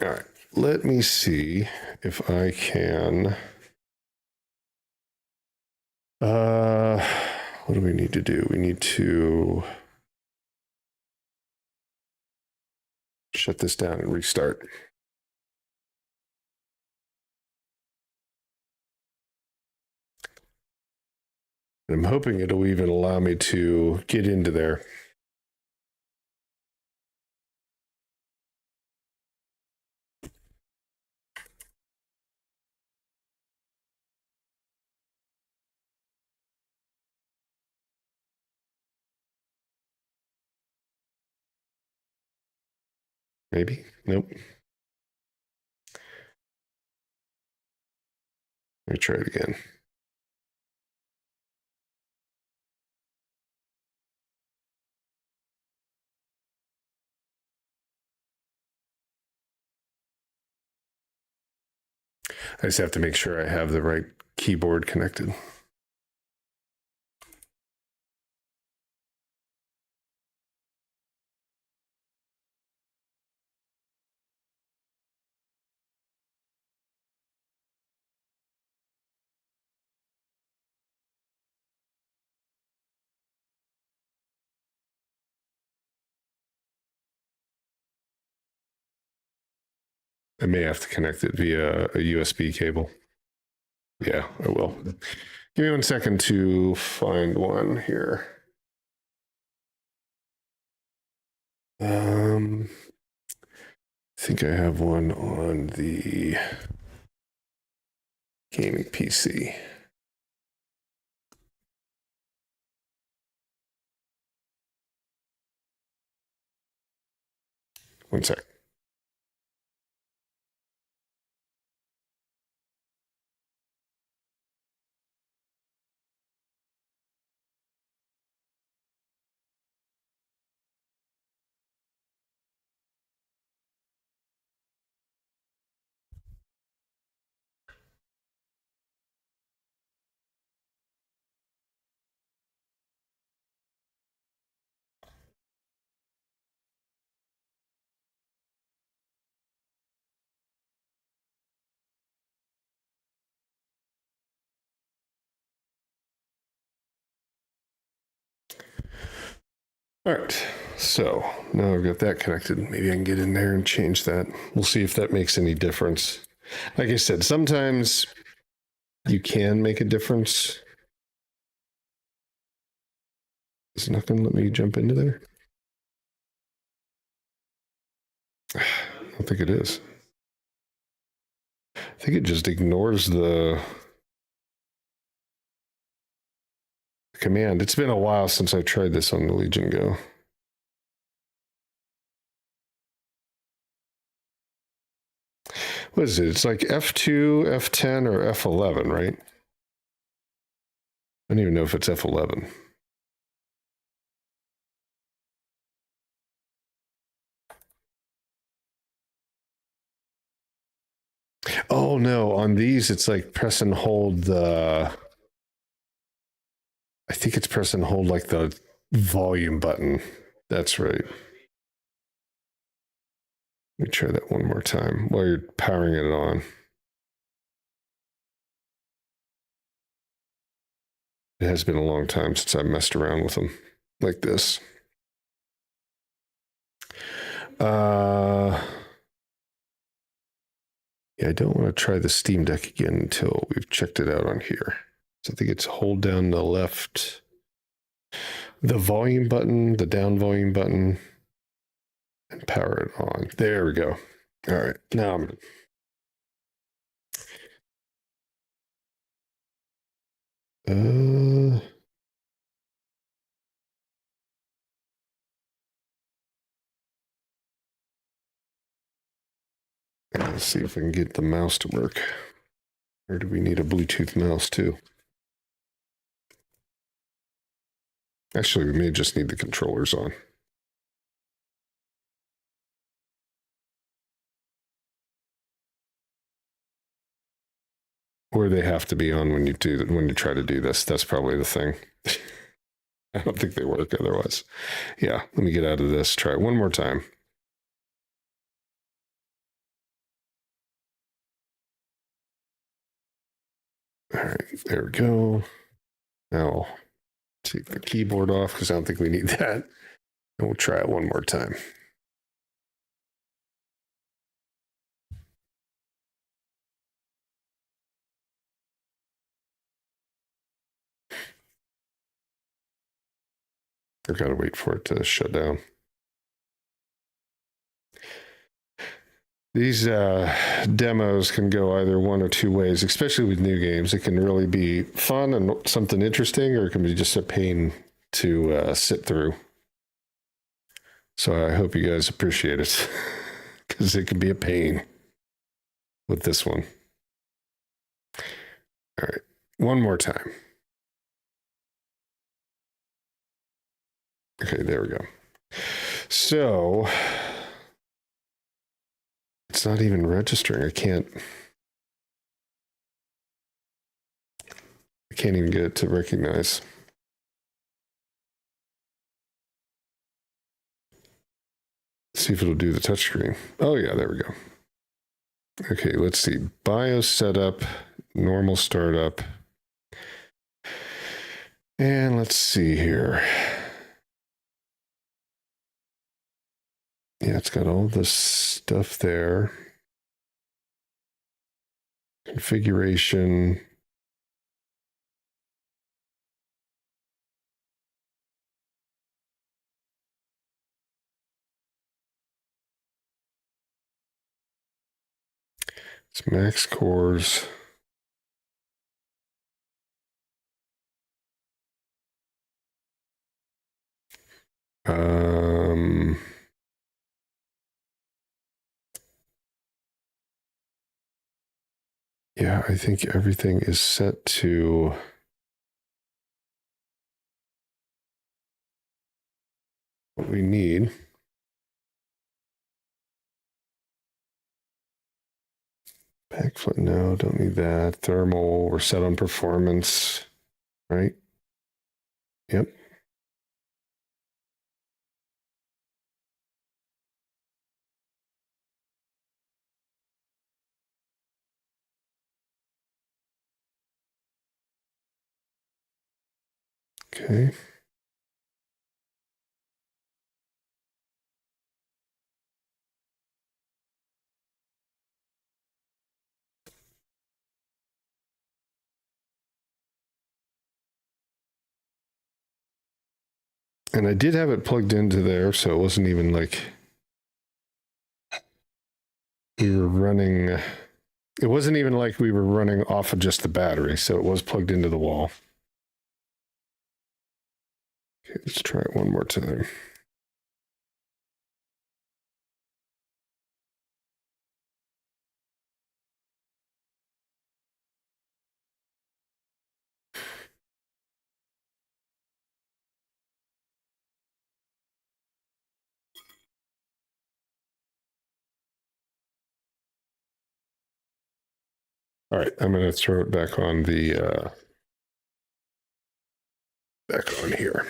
All right. Let me see if I can. What do we need to do? We need to shut this down and restart. I'm hoping it'll even allow me to get into there. Maybe. Nope. Let me try it again. I just have to make sure I have the right keyboard connected. I may have to connect it via a USB cable. Yeah, I will. Give me 1 second to find one here. I think I have one on the gaming PC. One sec. All right, so now I've got that connected. Maybe I can get in there and change that. We'll see if that makes any difference. Like I said, sometimes you can make a difference. It's not going to let me jump into there. I don't think it is. I think it just ignores the command. It's been a while since I tried this on the Legion Go. What is it? It's like F2, F10, or F11, right? I don't even know if it's F11. Oh no, on these it's like press and hold the, I think it's press and hold like the volume button. That's right. Let me try that one more time while you're powering it on. It has been a long time since I messed around with them like this. Yeah, I don't want to try the Steam Deck again until we've checked it out on here. So I think it's hold down the left, the volume button, the down volume button, and power it on. There we go. All right, now I'm... Let's see if I can get the mouse to work. Or do we need a Bluetooth mouse too? Actually, we may just need the controllers on. Or they have to be on when you try to do this. That's probably the thing. I don't think they work otherwise. Yeah, let me get out of this. Try it one more time. All right, there we go. Now I'll take the keyboard off because I don't think we need that. And we'll try it one more time. I've got to wait for it to shut down. These demos can go either one or two ways, especially with new games. It can really be fun and something interesting, or it can be just a pain to sit through. So I hope you guys appreciate it, because it can be a pain with this one. All right, one more time. Okay, there we go. So it's not even registering. I can't. I can't even get it to recognize. See if it'll do the touchscreen. Oh yeah, there we go. Okay, let's see. BIOS setup, normal startup. And let's see here. Yeah, it's got all this stuff there. Configuration. It's max cores. Yeah, I think everything is set to what we need. Backflip, no, don't need that. Thermal, we're set on performance, right? Yep. Okay. And I did have it plugged into there, so it wasn't even like we were running. It wasn't even like we were running off of just the battery, so it was plugged into the wall. Okay, let's try it one more time. All right, I'm going to throw it back on the back on here.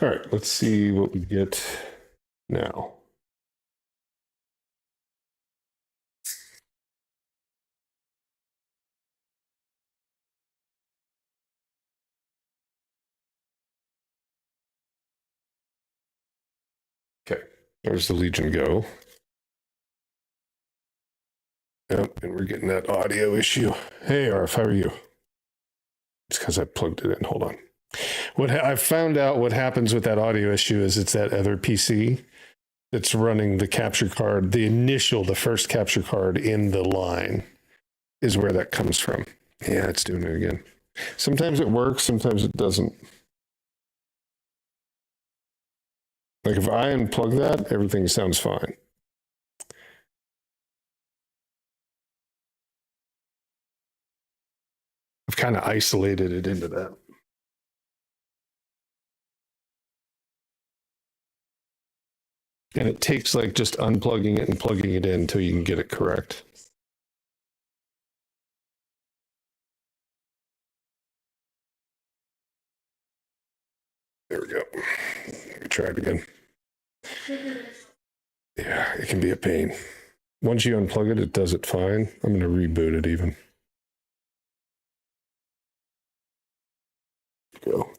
All right, let's see what we get now. Okay, there's the Legion Go. Yep, and we're getting that audio issue. Hey, Arf, how are you? It's because I plugged it in. Hold on. What I found out what happens with that audio issue is it's that other PC that's running the capture card, the first capture card in the line is where that comes from. Yeah, it's doing it again. Sometimes it works, sometimes it doesn't. Like if I unplug that, everything sounds fine. I've kind of isolated it into that. And it takes like just unplugging it and plugging it in until you can get it correct. There we go. Let me try it again. Yeah, it can be a pain. Once you unplug it, it does it fine. I'm going to reboot it even. Go.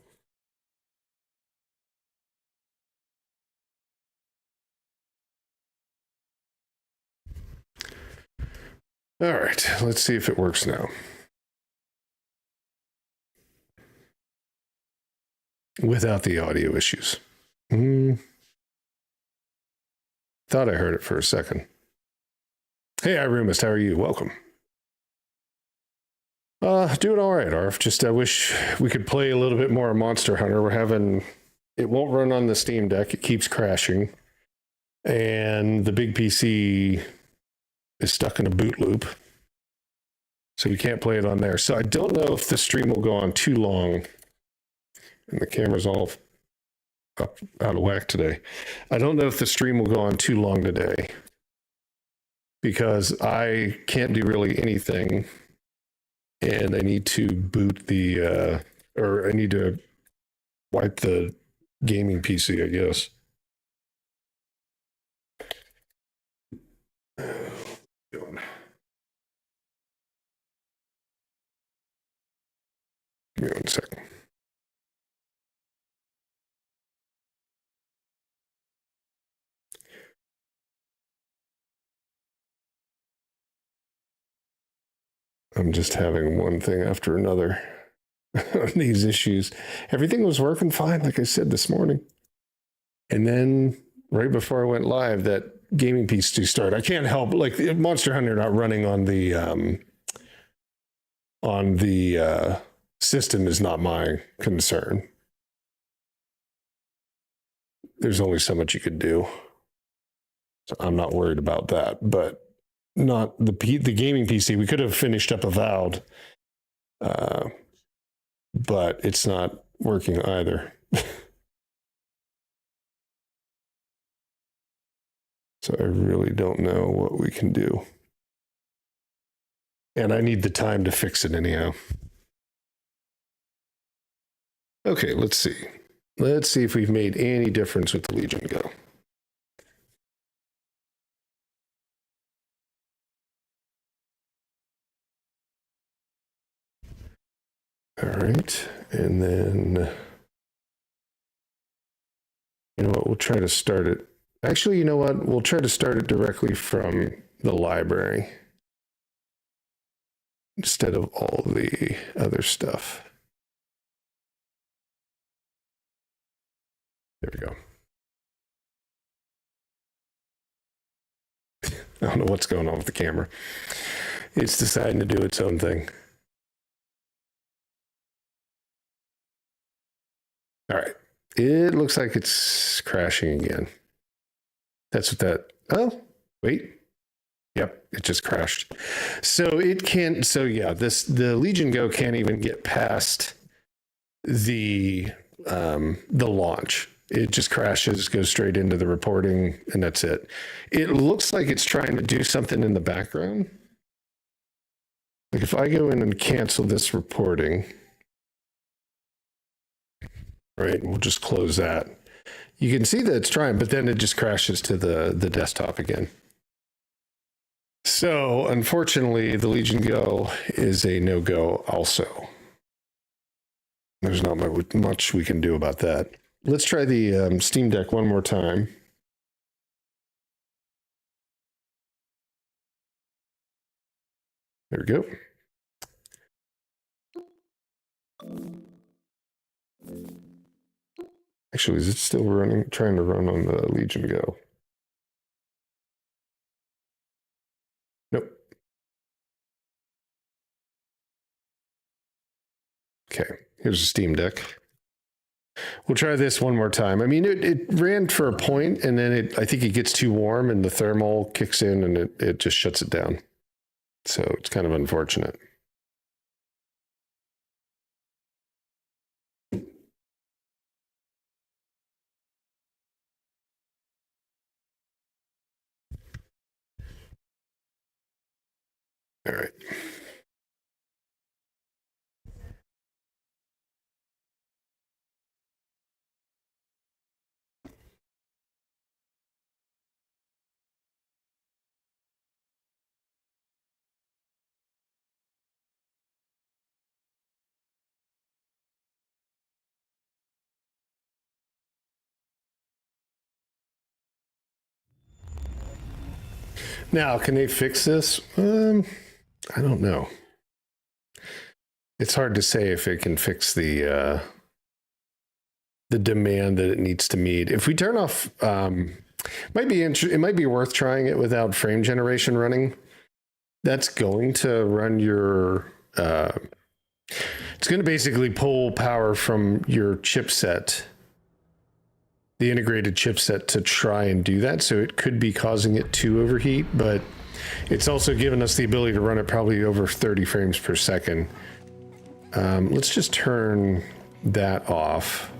All right, let's see if it works now. Without the audio issues. Thought I heard it for a second. Hey, Irumist, how are you? Welcome. Doing all right, Arf. Just I wish we could play a little bit more Monster Hunter. We're having, it won't run on the Steam Deck. It keeps crashing. And the big PC is stuck in a boot loop. So we can't play it on there. So I don't know if the stream will go on too long and the camera's all up out of whack today. I don't know if the stream will go on too long today because I can't do really anything, and I need to boot the or I need to wipe the gaming PC, I guess. Give me 1 second. I'm just having one thing after another on these issues. Everything was working fine, like I said this morning. And then right before I went live, that gaming PC started. I can't help, like Monster Hunter not running on the system is not my concern. There's only so much you could do. So I'm not worried about that, but not the gaming PC. We could have finished up Avowed, but it's not working either. So I really don't know what we can do. And I need the time to fix it anyhow. Okay, let's see. Let's see if we've made any difference with the Legion Go. All right, and then, you know what, we'll try to start it. Actually, you know what, we'll try to start it directly from the library instead of all the other stuff. There we go. I don't know what's going on with the camera. It's deciding to do its own thing. All right. It looks like it's crashing again. That's what that, oh, wait. Yep, it just crashed. So it can't, so yeah, the Legion Go can't even get past the launch. It just crashes, goes straight into the reporting, and that's it. It looks like it's trying to do something in the background. Like if I go in and cancel this reporting, right, we'll just close that. You can see that it's trying, but then it just crashes to the desktop again. So unfortunately, the Legion Go is a no-go also. There's not much we can do about that. Let's try the Steam Deck one more time. There we go. Actually, is it still running? Trying to run on the Legion Go? Nope. Okay, here's a Steam Deck. We'll try this one more time. I mean, it ran for a point, and then I think it gets too warm, and the thermal kicks in, and it just shuts it down. So it's kind of unfortunate. All right. Now, can they fix this? I don't know. It's hard to say if it can fix the demand that it needs to meet. If we turn off, it might be worth trying it without frame generation running. That's going to run your. It's going to basically pull power from your chipset, the integrated chipset, to try and do that. So it could be causing it to overheat, but it's also given us the ability to run it probably over 30 frames per second. Let's just turn that off.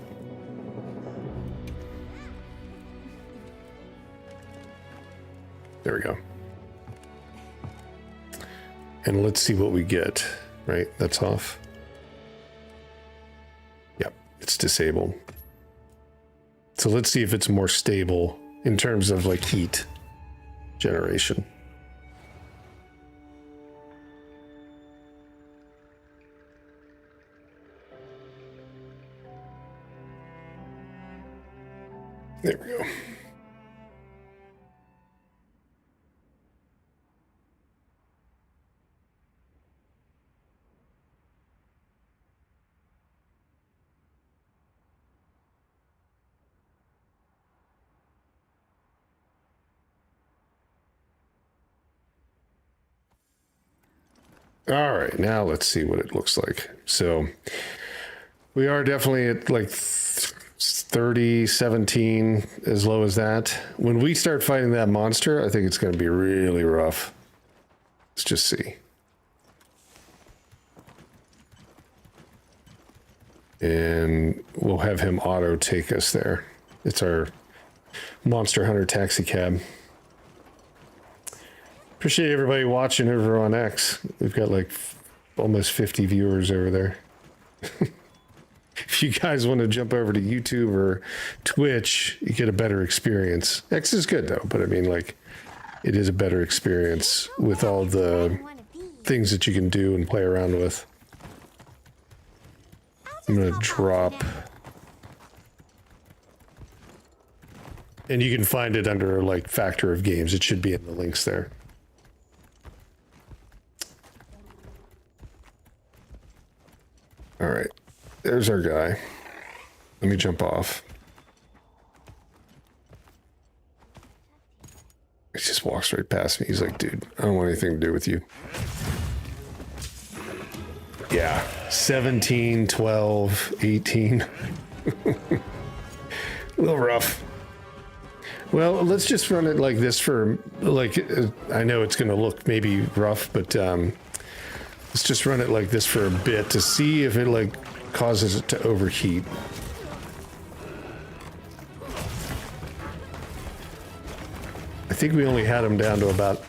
There we go. And let's see what we get, right? That's off. Yep, it's disabled. So let's see if it's more stable in terms of like heat generation. There we go. All right, now let's see what it looks like. So we are definitely at like 30, 17, as low as that. When we start fighting that monster, I think it's going to be really rough. Let's just see. And we'll have him auto take us there. It's our Monster Hunter taxi cab. Appreciate everybody watching over on X. We've got like almost 50 viewers over there. If you guys want to jump over to YouTube or Twitch, you get a better experience. X is good though, but I mean, like, it is a better experience with all the things that you can do and play around with. I'm going to drop. And you can find it under like Factor of Games. It should be in the links there. All right, there's our guy. Let me jump off. He just walks right past me. He's like, dude, I don't want anything to do with you. Yeah, 17, 12, 18. A little rough. Well, let's just run it like this for, like, I know it's going to look maybe rough, but let's just run it like this for a bit to see if it, like, causes it to overheat. I think we only had him down to about...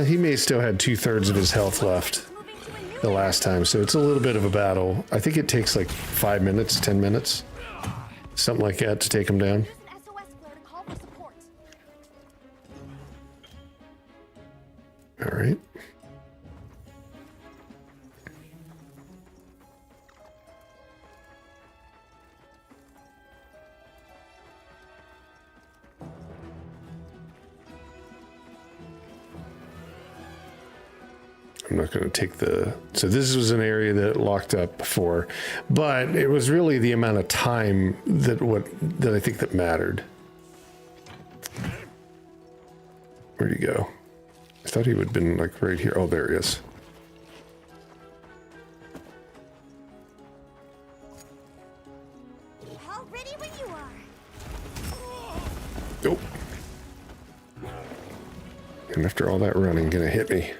he may still had 2/3 of his health left the last time, so it's a little bit of a battle. I think it takes like 5 minutes, 10 minutes, something like that to take him down. All right. I'm not going to take the... So this was an area that locked up before, but it was really the amount of time that I think that mattered. Where'd he go? I thought he would have been like right here. Oh, there he is. All ready when you are. Nope. And after all that running, gonna hit me.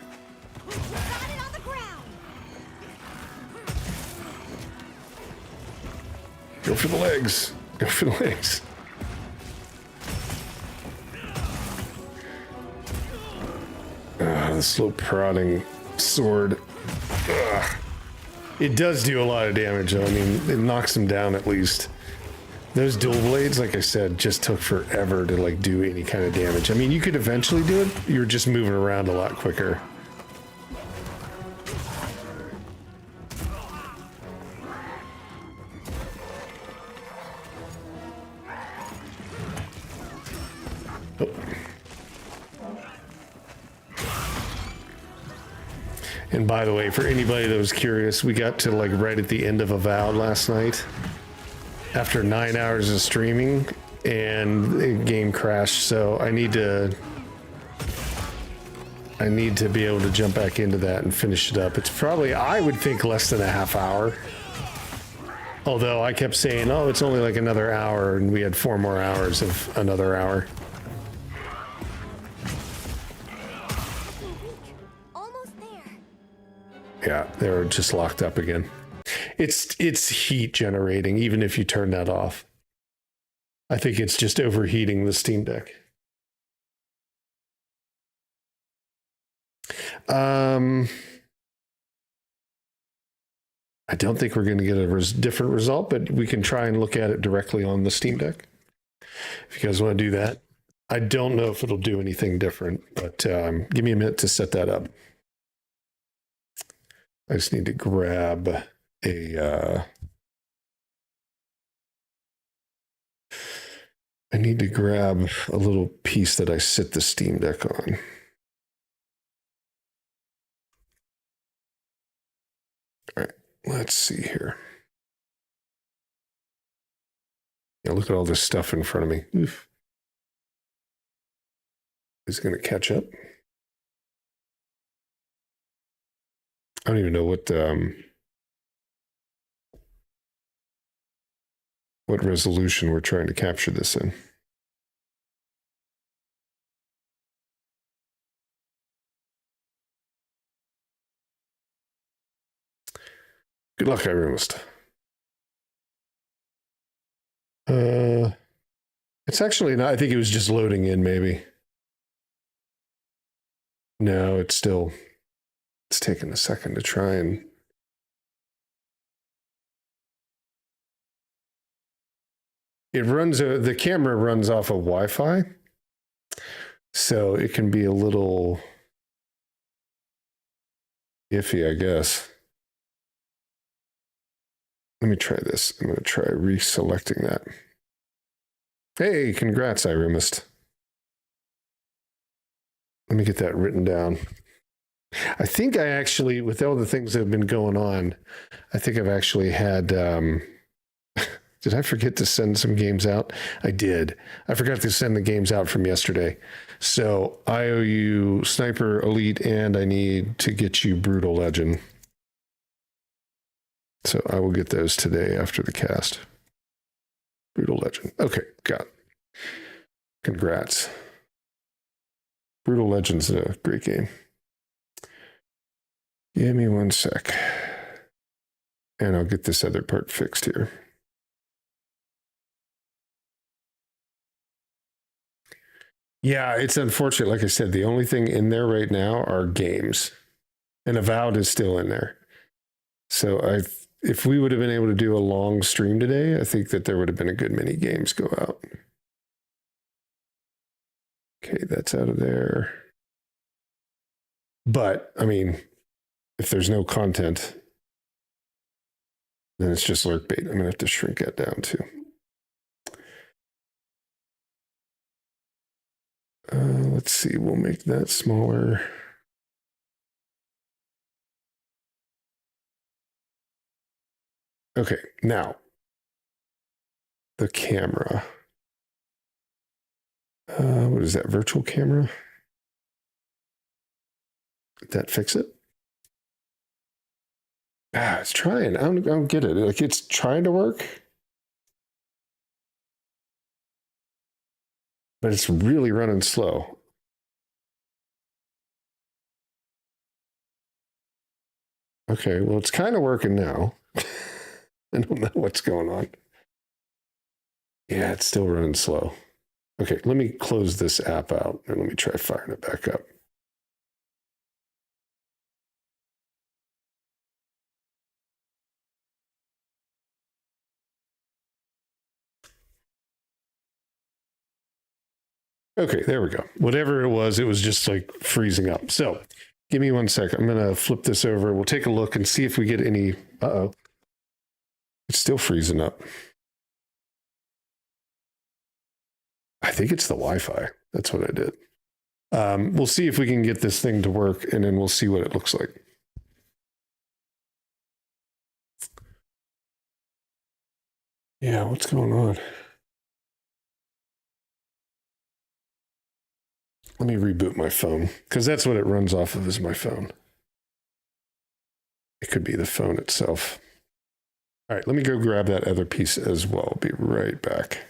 Got it on the ground. Go for the legs. Go for the legs. The slow prodding sword. Ugh. It does do a lot of damage though. I mean, it knocks him down at least. Those dual blades, like I said, just took forever to like do any kind of damage. I mean, you could eventually do it. You're just moving around a lot quicker. Oh. And by the way, for anybody that was curious, we got to like right at the end of Avowed last night after 9 hours of streaming, and the game crashed. So I need to be able to jump back into that and finish it up. It's probably, I would think, less than a half hour. Although I kept saying, oh, it's only like another hour, and we had 4 more hours of another hour. Yeah, they're just locked up again. It's heat generating, even if you turn that off. I think it's just overheating the Steam Deck. I don't think we're going to get a different result, but we can try and look at it directly on the Steam Deck. If you guys want to do that. I don't know if it'll do anything different, but give me a minute to set that up. I just need to grab a... I need to grab a little piece that I sit the Steam Deck on. All right, let's see here. Yeah, look at all this stuff in front of me. Oof. Is it going to catch up? I don't even know what resolution we're trying to capture this in. Good luck, everyone. It's actually not. I think it was just loading in, maybe. No, it's taking a second to try and. It runs, the camera runs off of Wi-Fi, so it can be a little iffy, I guess. Let me try this. I'm going to try reselecting that. Hey, congrats, Irimist. Let me get that written down. I think I actually, with all the things that have been going on, I think I've actually had... Did I forget to send some games out? I did. I forgot to send the games out from yesterday. So I owe you Sniper Elite, and I need to get you Brutal Legend. So I will get those today after the cast. Brutal Legend. Okay, got it. Congrats. Brutal Legend's a great game. Give me one sec. And I'll get this other part fixed here. Yeah, it's unfortunate. Like I said, the only thing in there right now are games. And Avowed is still in there. So if we would have been able to do a long stream today, I think that there would have been a good many games go out. Okay, that's out of there. But, I mean, if there's no content, then it's just lurk bait. I'm going to have to shrink that down too. Let's see, we'll make that smaller. Okay, now the camera. What is that, virtual camera? Did that fix it? It's trying. I don't get it. Like, it's trying to work, but it's really running slow. Okay, well, it's kind of working now. I don't know what's going on. Yeah, it's still running slow. Okay, let me close this app out and let me try firing it back up. Okay, there we go. Whatever it was just like freezing up. So give me one second. I'm going to flip this over. We'll take a look and see if we get any. Uh-oh. It's still freezing up. I think it's the Wi-Fi. That's what I did. We'll see if we can get this thing to work, and then we'll see what it looks like. Yeah, what's going on? Let me reboot my phone, because that's what it runs off of, is my phone. It could be the phone itself. All right, let me go grab that other piece as well. I'll be right back.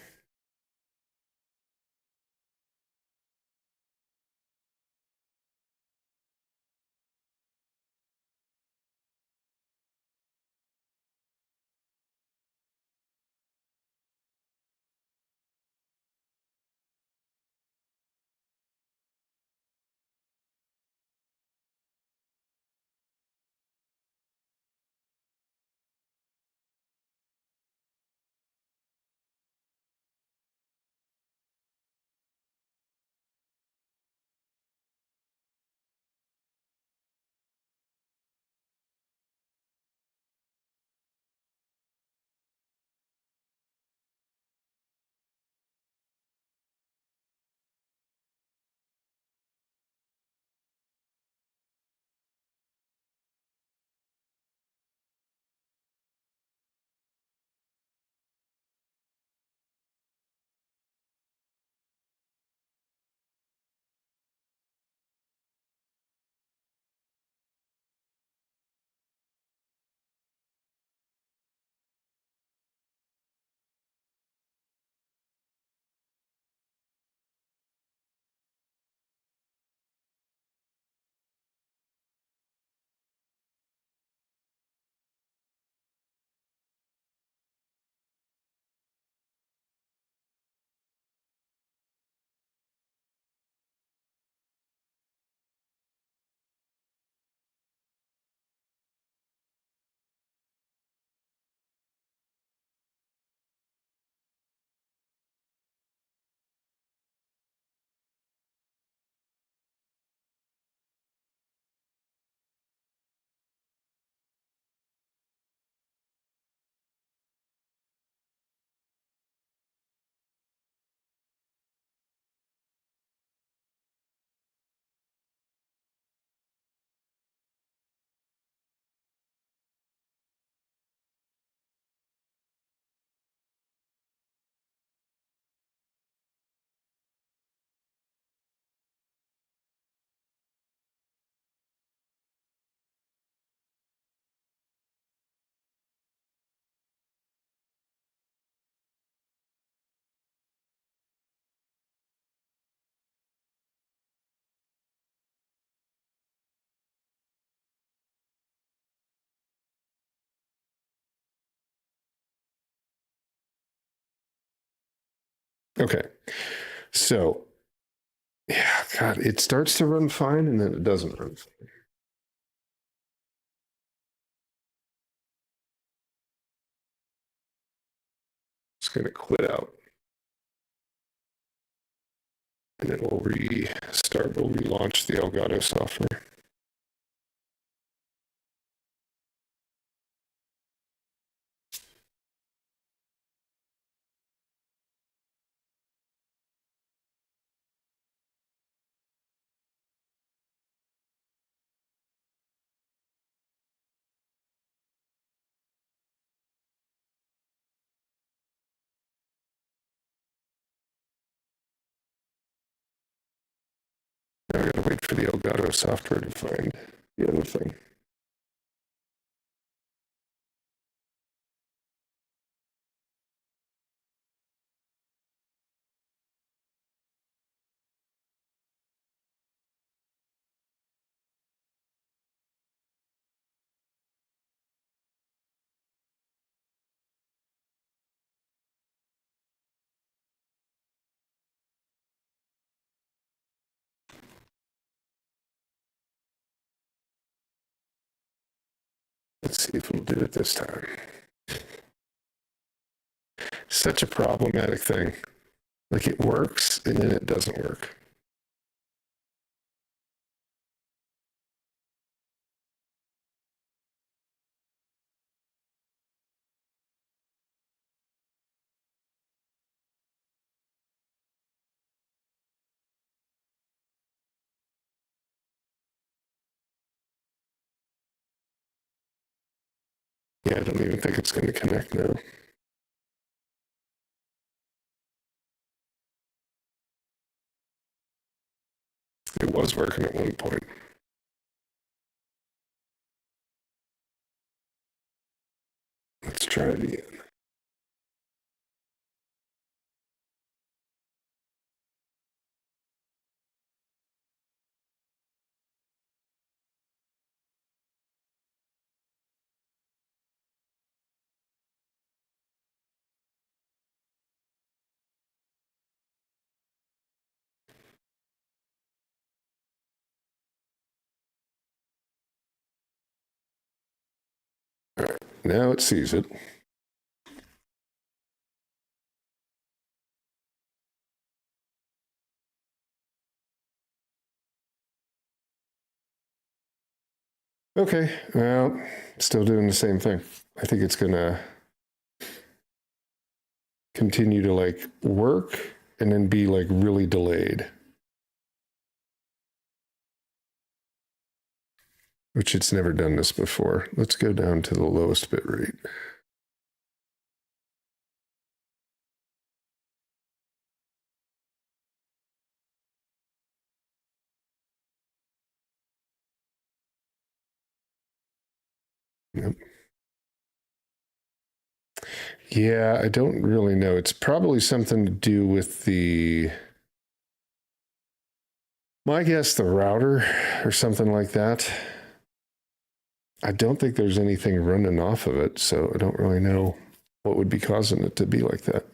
Okay. So, yeah, God, it starts to run fine and then it doesn't run fine. It's going to quit out. And then we'll restart, we'll relaunch the Elgato software. Now I gotta wait for the Elgato software to find the other thing. Let's see if we'll do it this time. Such a problematic thing. Like it works and then it doesn't work. Yeah, I don't even think it's going to connect now. It was working at one point. Let's try it again. All right, now it sees it. Okay, well, still doing the same thing. I think it's going to continue to like work and then be like really delayed. Which it's never done this before. Let's go down to the lowest bit rate. Yep. Yeah, I don't really know. It's probably something to do with the, my guess, the router or something like that. I don't think there's anything running off of it, so I don't really know what would be causing it to be like that.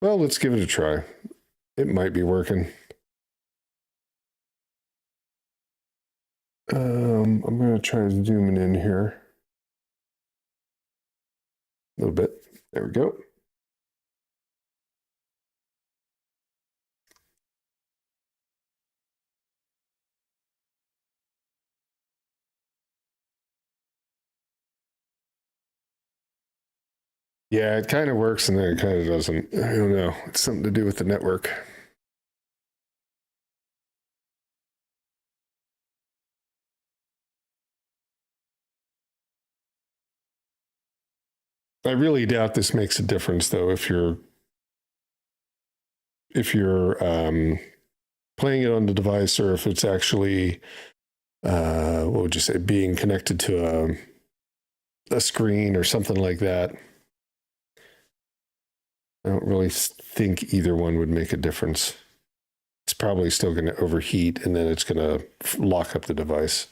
Well, let's give it a try. It might be working. I'm going to try zooming in here a little bit. There we go. Yeah, it kind of works and then it kind of doesn't. I don't know. It's something to do with the network. I really doubt this makes a difference, though, if you're playing it on the device or if it's actually, what would you say, being connected to a screen or something like that. I don't really think either one would make a difference. It's probably still going to overheat and then it's going to lock up the device.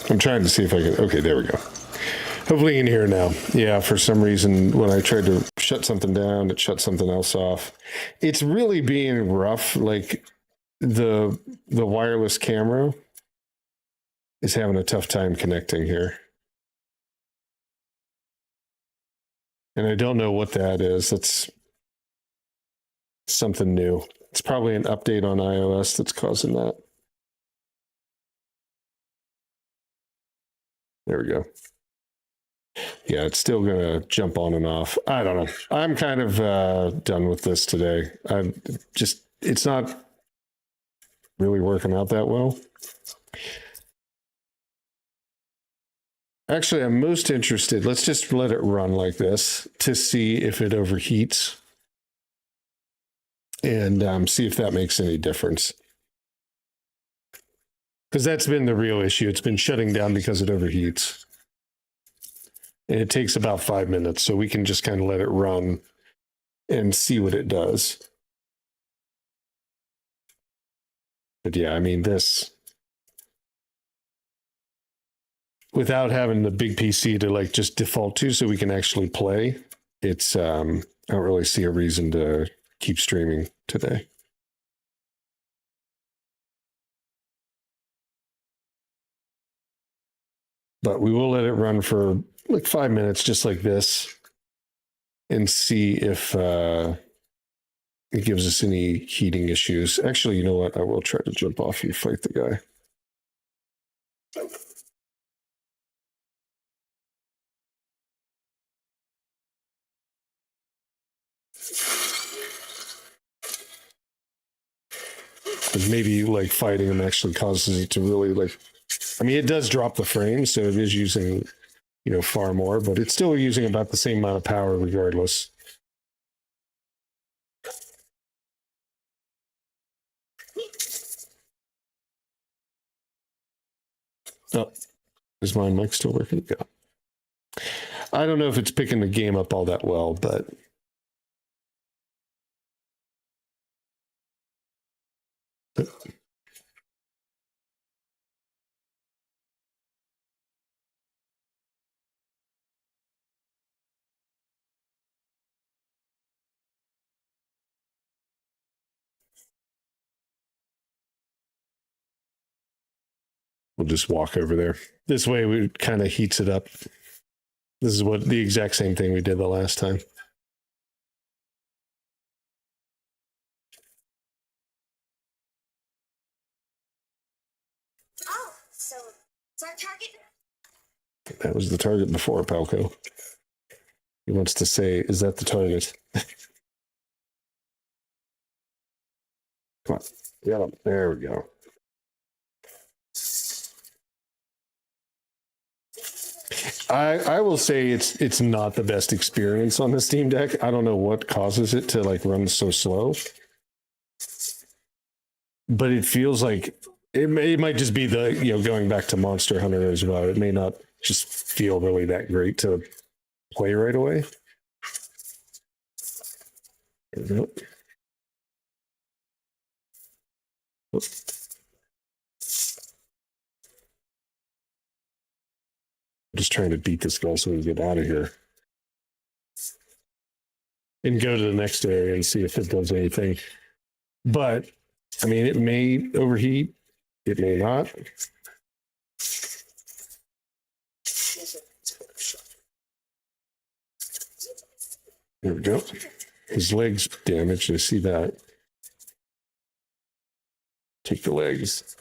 I'm trying to see if I can. Okay, there we go. Hopefully you can hear now. Yeah, for some reason, when I tried to shut something down, it shut something else off. It's really being rough. Like the wireless camera is having a tough time connecting here. And I don't know what that is. That's something new. It's probably an update on iOS that's causing that. There we go. Yeah, it's still going to jump on and off. I don't know. I'm kind of done with this today. It's not really working out that well. Actually, I'm most interested. Let's just let it run like this to see if it overheats and see if that makes any difference. Because that's been the real issue. It's been shutting down because it overheats. And it takes about 5 minutes, so we can just kind of let it run and see what it does. But yeah, I mean, this, without having the big PC to like just default to so we can actually play, it's, I don't really see a reason to keep streaming today. But we will let it run for like 5 minutes, just like this, and see if it gives us any heating issues. Actually, you know what? I will try to jump off and fight the guy. Because maybe like fighting him actually causes it to really like, I mean, it does drop the frame, so it is using, you know, far more, but it's still using about the same amount of power regardless. Oh, is my mic still working? Yeah. I don't know if it's picking the game up all that well, but we'll just walk over there. This way we kind of heats it up. This is what the exact same thing we did the last time. Oh, so it's our target. That was the target before, Palco. He wants to say, is that the target? Come on. Yeah, there we go. I will say it's not the best experience on the Steam Deck. I don't know what causes it to like run so slow. But it feels like it might just be the, you know, going back to Monster Hunter as well. It may not just feel really that great to play right away. There we go. Just trying to beat this guy so we can get out of here. And go to the next area and see if it does anything. But, I mean, it may overheat. It may not. There we go. His leg's damaged. I see that. Take the legs.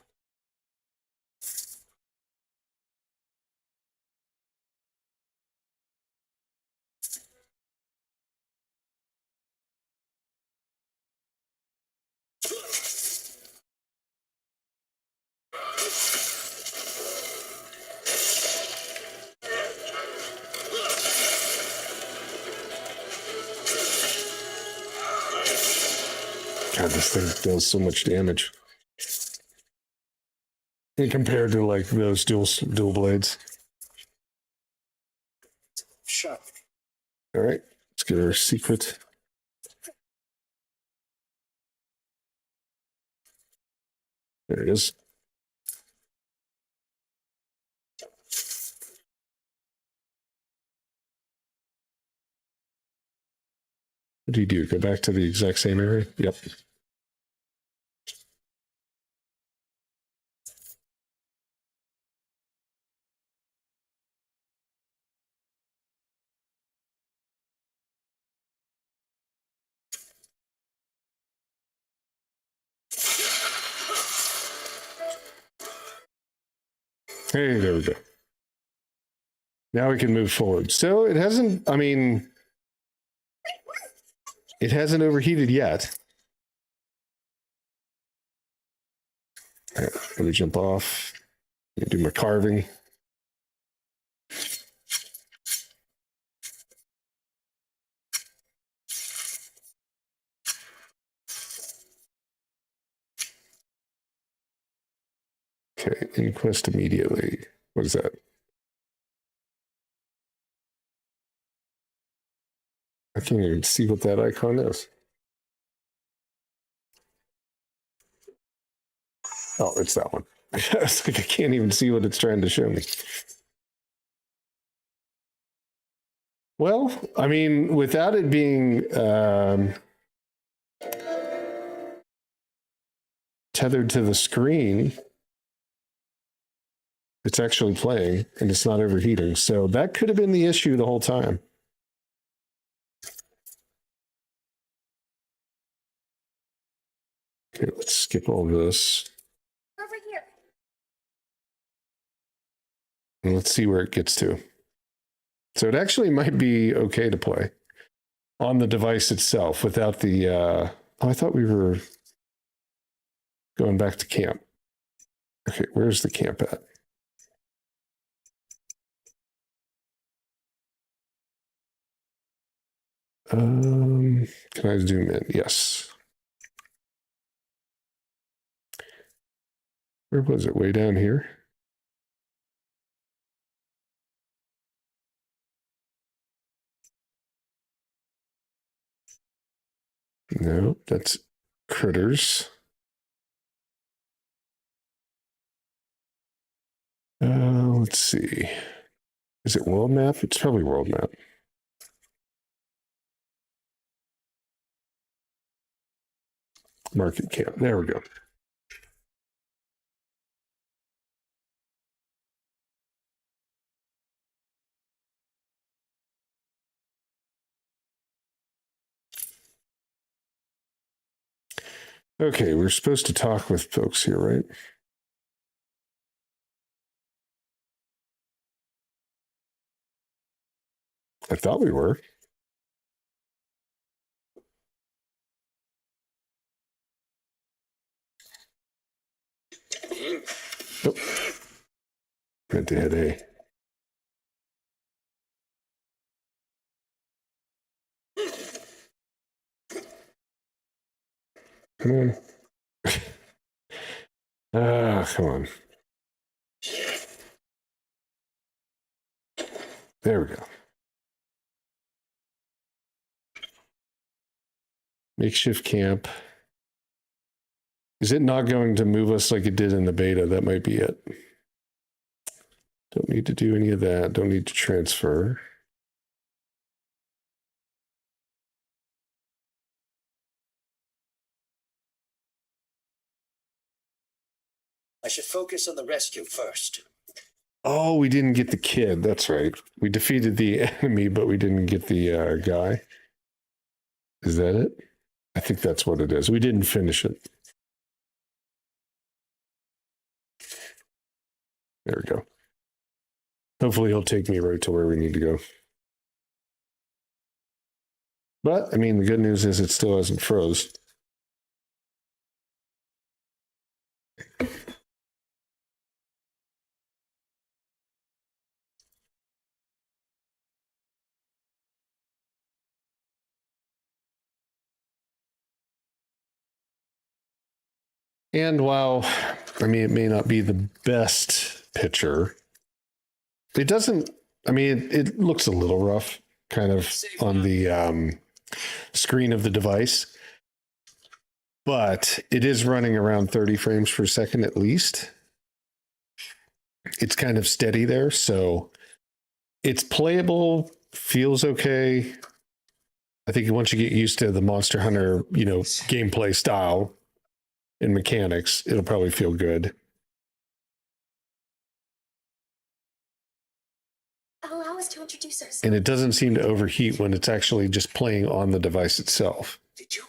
God, this thing does so much damage. And compared to like those dual blades. Shut. All right, let's get our secret. There it is. What do you do? Go back to the exact same area? Yep. Hey, there we go. Now we can move forward. So it hasn't, I mean, it hasn't overheated yet. All right, let me jump off. Let me do my carving. Okay, inquest immediately. What is that? I can't even see what that icon is. Oh, it's that one. It's like I can't even see what it's trying to show me. Well, I mean, without it being tethered to the screen, it's actually playing and it's not overheating. So that could have been the issue the whole time. Okay, let's skip all this. Over here. And let's see where it gets to. So it actually might be okay to play on the device itself without the, oh, I thought we were going back to camp. Okay, where's the camp at? Can I zoom in? Yes. Where was it? Way down here? No, that's critters. Let's see. Is it world map? It's probably world map. Market camp. There we go. Okay, we're supposed to talk with folks here, right? I thought we were. Oh. Meant to hit A. Come on. Come on. There we go. Makeshift camp. Is it not going to move us like it did in the beta? That might be it. Don't need to do any of that. Don't need to transfer. I should focus on the rescue first. Oh, we didn't get the kid. That's right. We defeated the enemy, but we didn't get the guy. Is that it? I think that's what it is. We didn't finish it. There we go. Hopefully he'll take me right to where we need to go. But, I mean, the good news is it still hasn't froze. And while, I mean, it may not be the best picture, it doesn't, I mean, it looks a little rough kind of on the screen of the device, but it is running around 30 frames per second at least. It's kind of steady there, so it's playable, feels okay. I think once you get used to the Monster Hunter, gameplay style and mechanics, it'll probably feel good. Allow us to introduce ourselves. And it doesn't seem to overheat when it's actually just playing on the device itself. Did you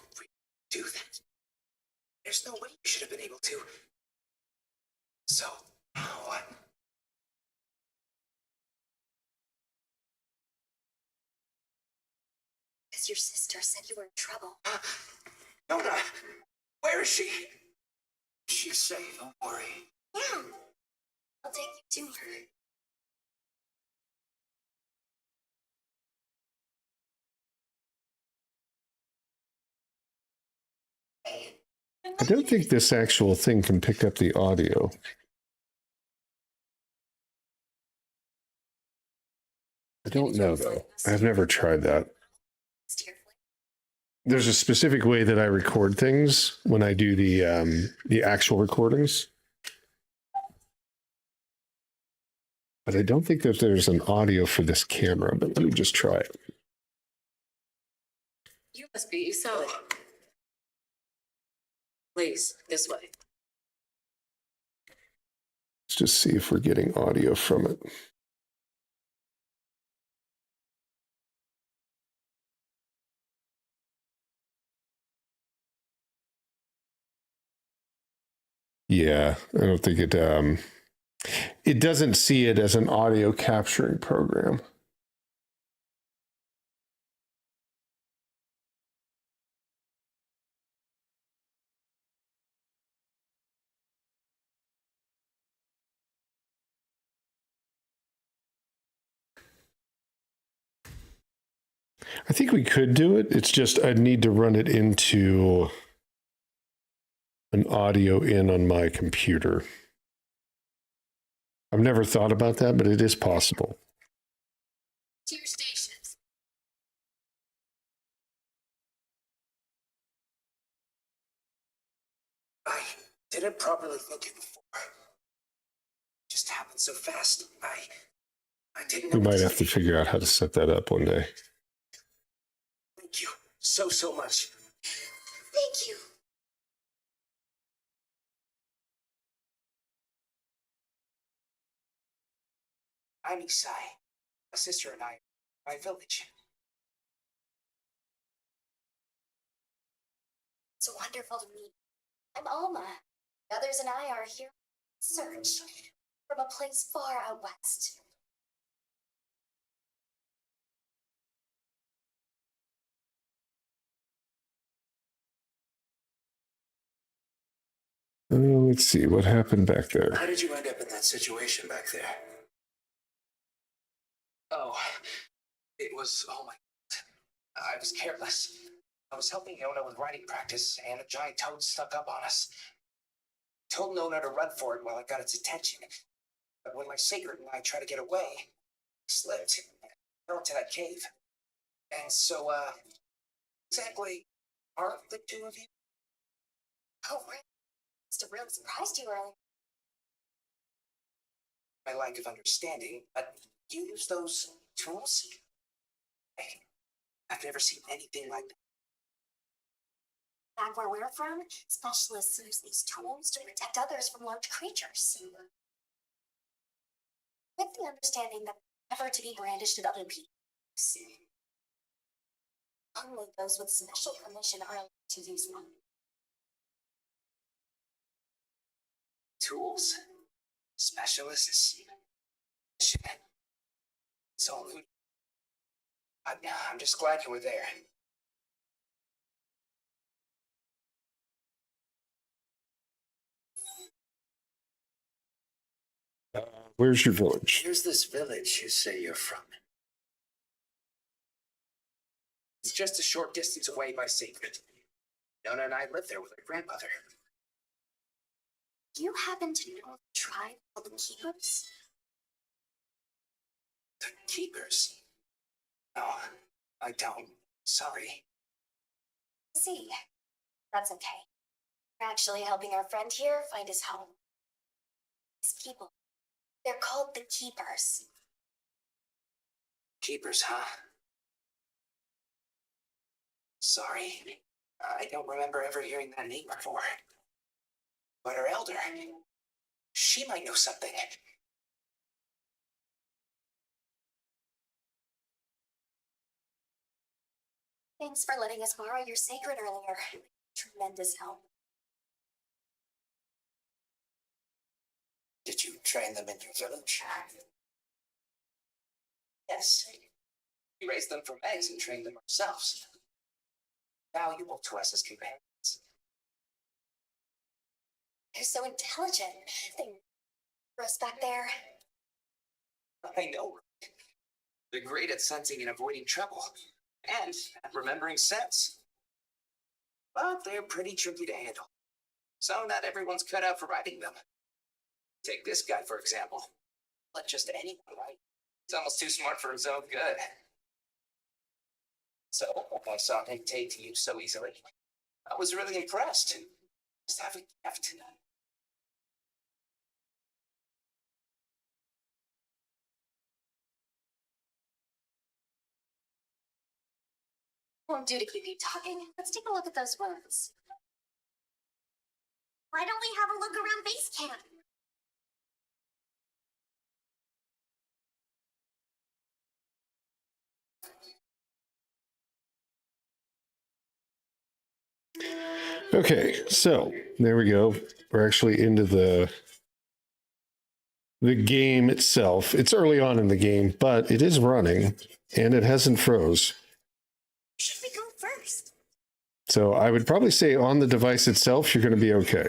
do that? There's no way you should have been able to. So, what? Because your sister said you were in trouble. Nona, where is she? She's safe, don't worry. Yeah. I'll take you to her. I don't think this actual thing can pick up the audio. I don't know, though. I've never tried that. There's a specific way that I record things when I do the actual recordings. But I don't think that there's an audio for this camera, but let me just try it. You must be Usali. Please, this way. Let's just see if we're getting audio from it. Yeah, I don't think it doesn't see it as an audio capturing program. I think we could do it. It's just I'd need to run it into an audio in on my computer. I've never thought about that, but it is possible. To your stations. I didn't properly think it before. It just happened so fast. I didn't know. We might what have to figure out how to set that up one day. Thank you so much. Thank you. I'm Isai. My sister and I, my village. It's wonderful to meet you. I'm Alma. The others and I are here in search from a place far out west. Let's see what happened back there. How did you end up in that situation back there? Oh, it was, oh my, I was careless. I was helping Nona with writing practice, and a giant toad stuck up on us. I told Nona to run for it while I got its attention. But when my sacred and I tried to get away, I slipped and fell into that cave. And so, exactly, aren't the two of you? Oh, really? Must have really surprised you earlier. My lack of understanding, but you use those tools? I've never seen anything like that. Back where we're from, specialists use these tools to protect others from large creatures. With the understanding that never to be brandished at other people. Only those with special permission are allowed to use them. Tools? Specialists? So, I'm just glad you were there. Where's your village? Here's this village you say you're from. It's just a short distance away by Sacred. Nona and I lived there with our grandmother. Do you happen to know the tribe called the Keepers? The Keepers? No, I don't. Sorry. See, that's okay. We're actually helping our friend here find his home. His people. They're called the Keepers. Keepers, huh? Sorry. I don't remember ever hearing that name before. But her elder, she might know something. Thanks for letting us borrow your sacred earlier. Tremendous help. Did you train them in your village? Yes. We raised them from eggs and trained them ourselves. Valuable to us as companions. They're so intelligent. They for us back there. I know. They're great at sensing and avoiding trouble. And at remembering sense. But they're pretty tricky to handle. So not everyone's cut out for riding them. Take this guy, for example. Let just anyone ride. He's almost too smart for his own good. So, when I saw him take to you so easily, I was really impressed. Just have a gift. Won't do to keep you talking. Let's take a look at those wounds. Why don't we have a look around base camp? Okay, so there we go. We're actually into the game itself. It's early on in the game, but it is running and it hasn't froze. Should we go first? So I would probably say on the device itself, you're going to be okay.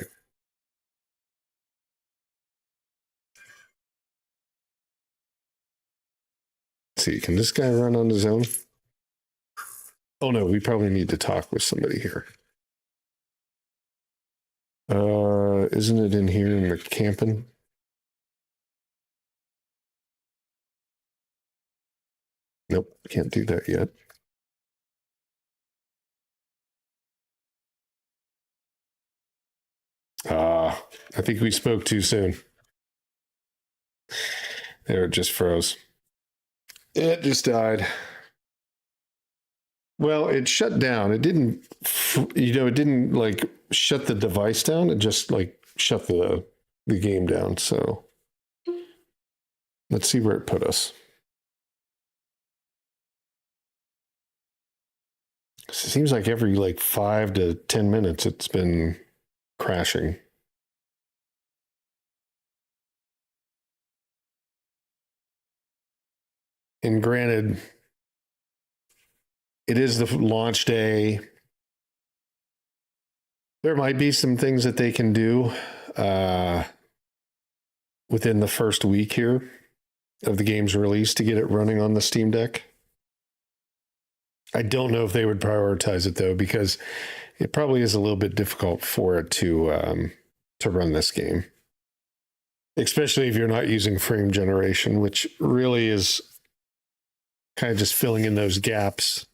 Let's see, can this guy run on his own? Oh no, we probably need to talk with somebody here. Isn't it in here in the camping? Nope, can't do that yet. I think we spoke too soon. There, it just froze. It just died. Well, it shut down. It didn't, it didn't like shut the device down. It just like shut the game down. So let's see where it put us. It seems like every like 5 to 10 minutes, it's been crashing. And granted, it is the launch day. There might be some things that they can do within the first week here of the game's release to get it running on the Steam Deck. I don't know if they would prioritize it though, because it probably is a little bit difficult for it to run this game, especially if you're not using frame generation, which really is kind of just filling in those gaps.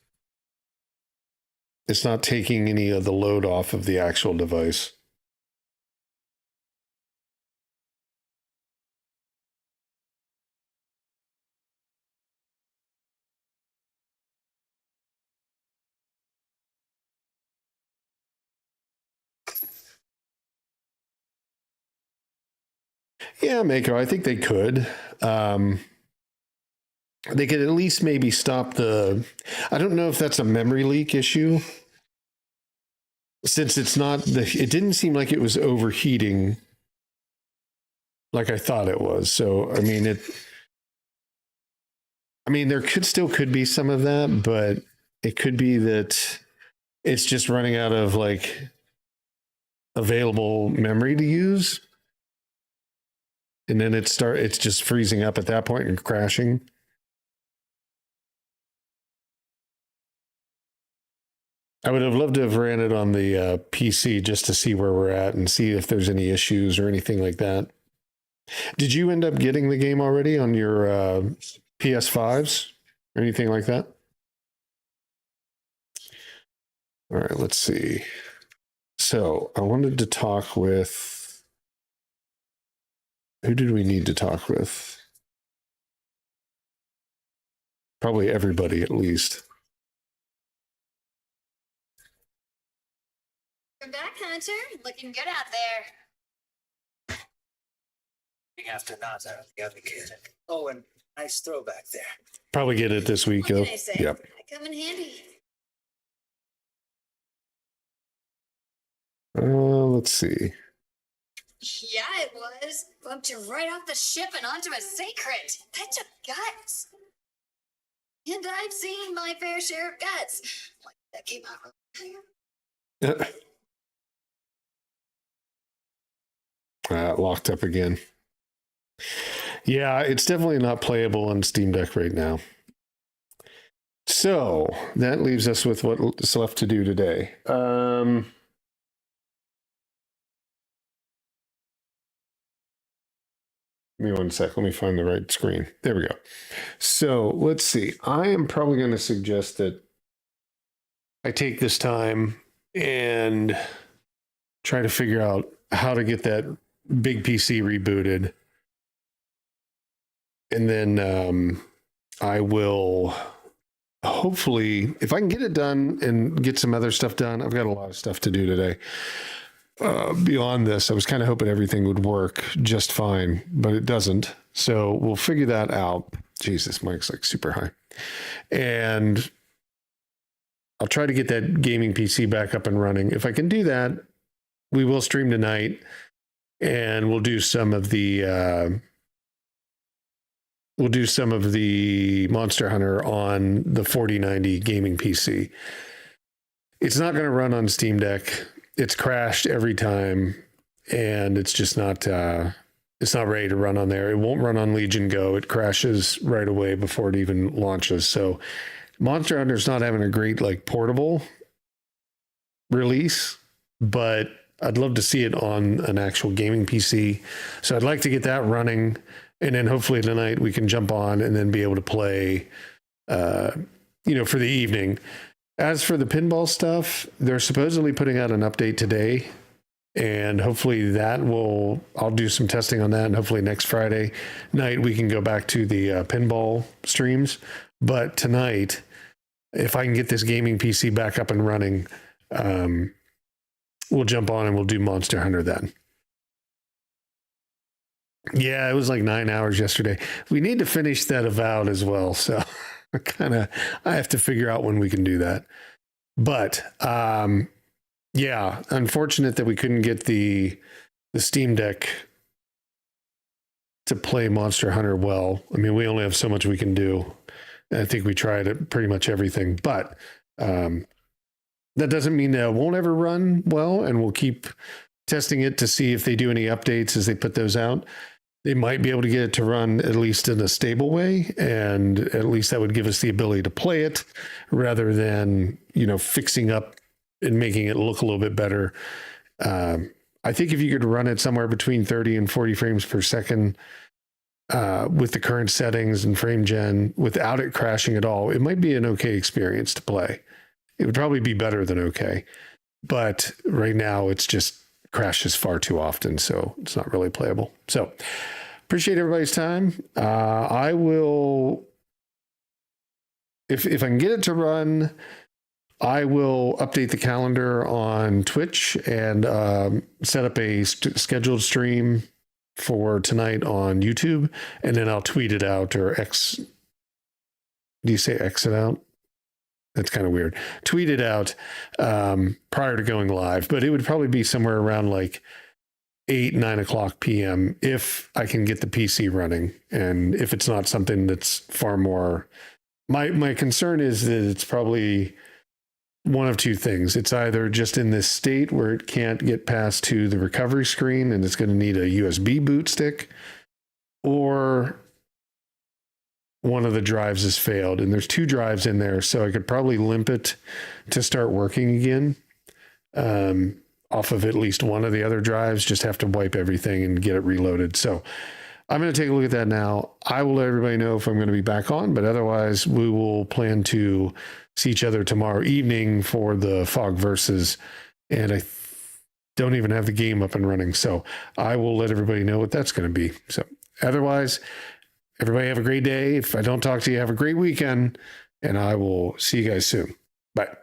It's not taking any of the load off of the actual device. Yeah, Mako, I think they could. They could at least maybe stop the, I don't know if that's a memory leak issue, since it's not it didn't seem like it was overheating like I thought it was. So, I mean, there could be some of that, but it could be that it's just running out of like available memory to use. And then it's just freezing up at that point and crashing. I would have loved to have ran it on the PC just to see where we're at and see if there's any issues or anything like that. Did you end up getting the game already on your PS5s or anything like that? All right, let's see. So I wanted to talk with, who did we need to talk with? Probably everybody at least. You're back, Hunter. Looking good out there. After Naza, the other kid. Oh, and nice throwback there. Probably get it this week, What though. can I say? Yep. I come in handy. Let's see. Yeah, it was. Bumped you right off the ship and onto a sacred. That took guts. And I've seen my fair share of guts. Like, that came out really Locked up again. Yeah, it's definitely not playable on Steam Deck right now. So that leaves us with what's left to do today. Give me one sec. Let me find the right screen. There we go. So let's see. I am probably going to suggest that I take this time and try to figure out how to get that big PC rebooted. And then I will hopefully, if I can get it done and get some other stuff done, I've got a lot of stuff to do today. Beyond this, I was kind of hoping everything would work just fine, but it doesn't. So we'll figure that out. Jesus, mic's like super high. And I'll try to get that gaming PC back up and running. If I can do that, we will stream tonight and we'll do some of the Monster Hunter on the 4090 gaming PC. It's not going to run on Steam Deck. It's crashed every time, and it's just not it's not ready to run on there. It won't run on Legion Go. It crashes right away before it even launches. So Monster Hunter's not having a great like portable release, but I'd love to see it on an actual gaming PC. So I'd like to get that running, and then hopefully tonight we can jump on and then be able to play for the evening. As for the pinball stuff, they're supposedly putting out an update today, and hopefully I'll do some testing on that, and hopefully next Friday night we can go back to the pinball streams. But tonight, if I can get this gaming PC back up and running, we'll jump on and we'll do Monster Hunter then. Yeah, it was like 9 hours yesterday. We need to finish that Avowed as well, so I have to figure out when we can do that. But unfortunate that we couldn't get the Steam Deck to play Monster Hunter well. I mean, we only have so much we can do. And I think we tried pretty much everything, but that doesn't mean that it won't ever run well, and we'll keep testing it to see if they do any updates as they put those out. They might be able to get it to run at least in a stable way, and at least that would give us the ability to play it rather than, fixing up and making it look a little bit better. I think if you could run it somewhere between 30 and 40 frames per second with the current settings and frame gen without it crashing at all, it might be an okay experience to play. It would probably be better than okay. But right now it's just crashes far too often, so it's not really playable. So appreciate everybody's time. I will, if I can get it to run, I will update the calendar on Twitch and set up a scheduled stream for tonight on YouTube, and then I'll tweet it out or do you say exit out? That's kind of weird. Tweet it out prior to going live, but it would probably be somewhere around like 9 o'clock p.m. if I can get the PC running. And if it's not something that's far more, my concern is that it's probably one of two things. It's either just in this state where it can't get past to the recovery screen and it's going to need a USB boot stick, or one of the drives has failed, and there's 2 drives in there. So I could probably limp it to start working again off of at least one of the other drives, just have to wipe everything and get it reloaded. So I'm going to take a look at that now. I will let everybody know if I'm going to be back on, but otherwise we will plan to see each other tomorrow evening for the Fog Versus, and I don't even have the game up and running. So I will let everybody know what that's going to be. So otherwise, everybody have a great day. If I don't talk to you, have a great weekend, and I will see you guys soon. Bye.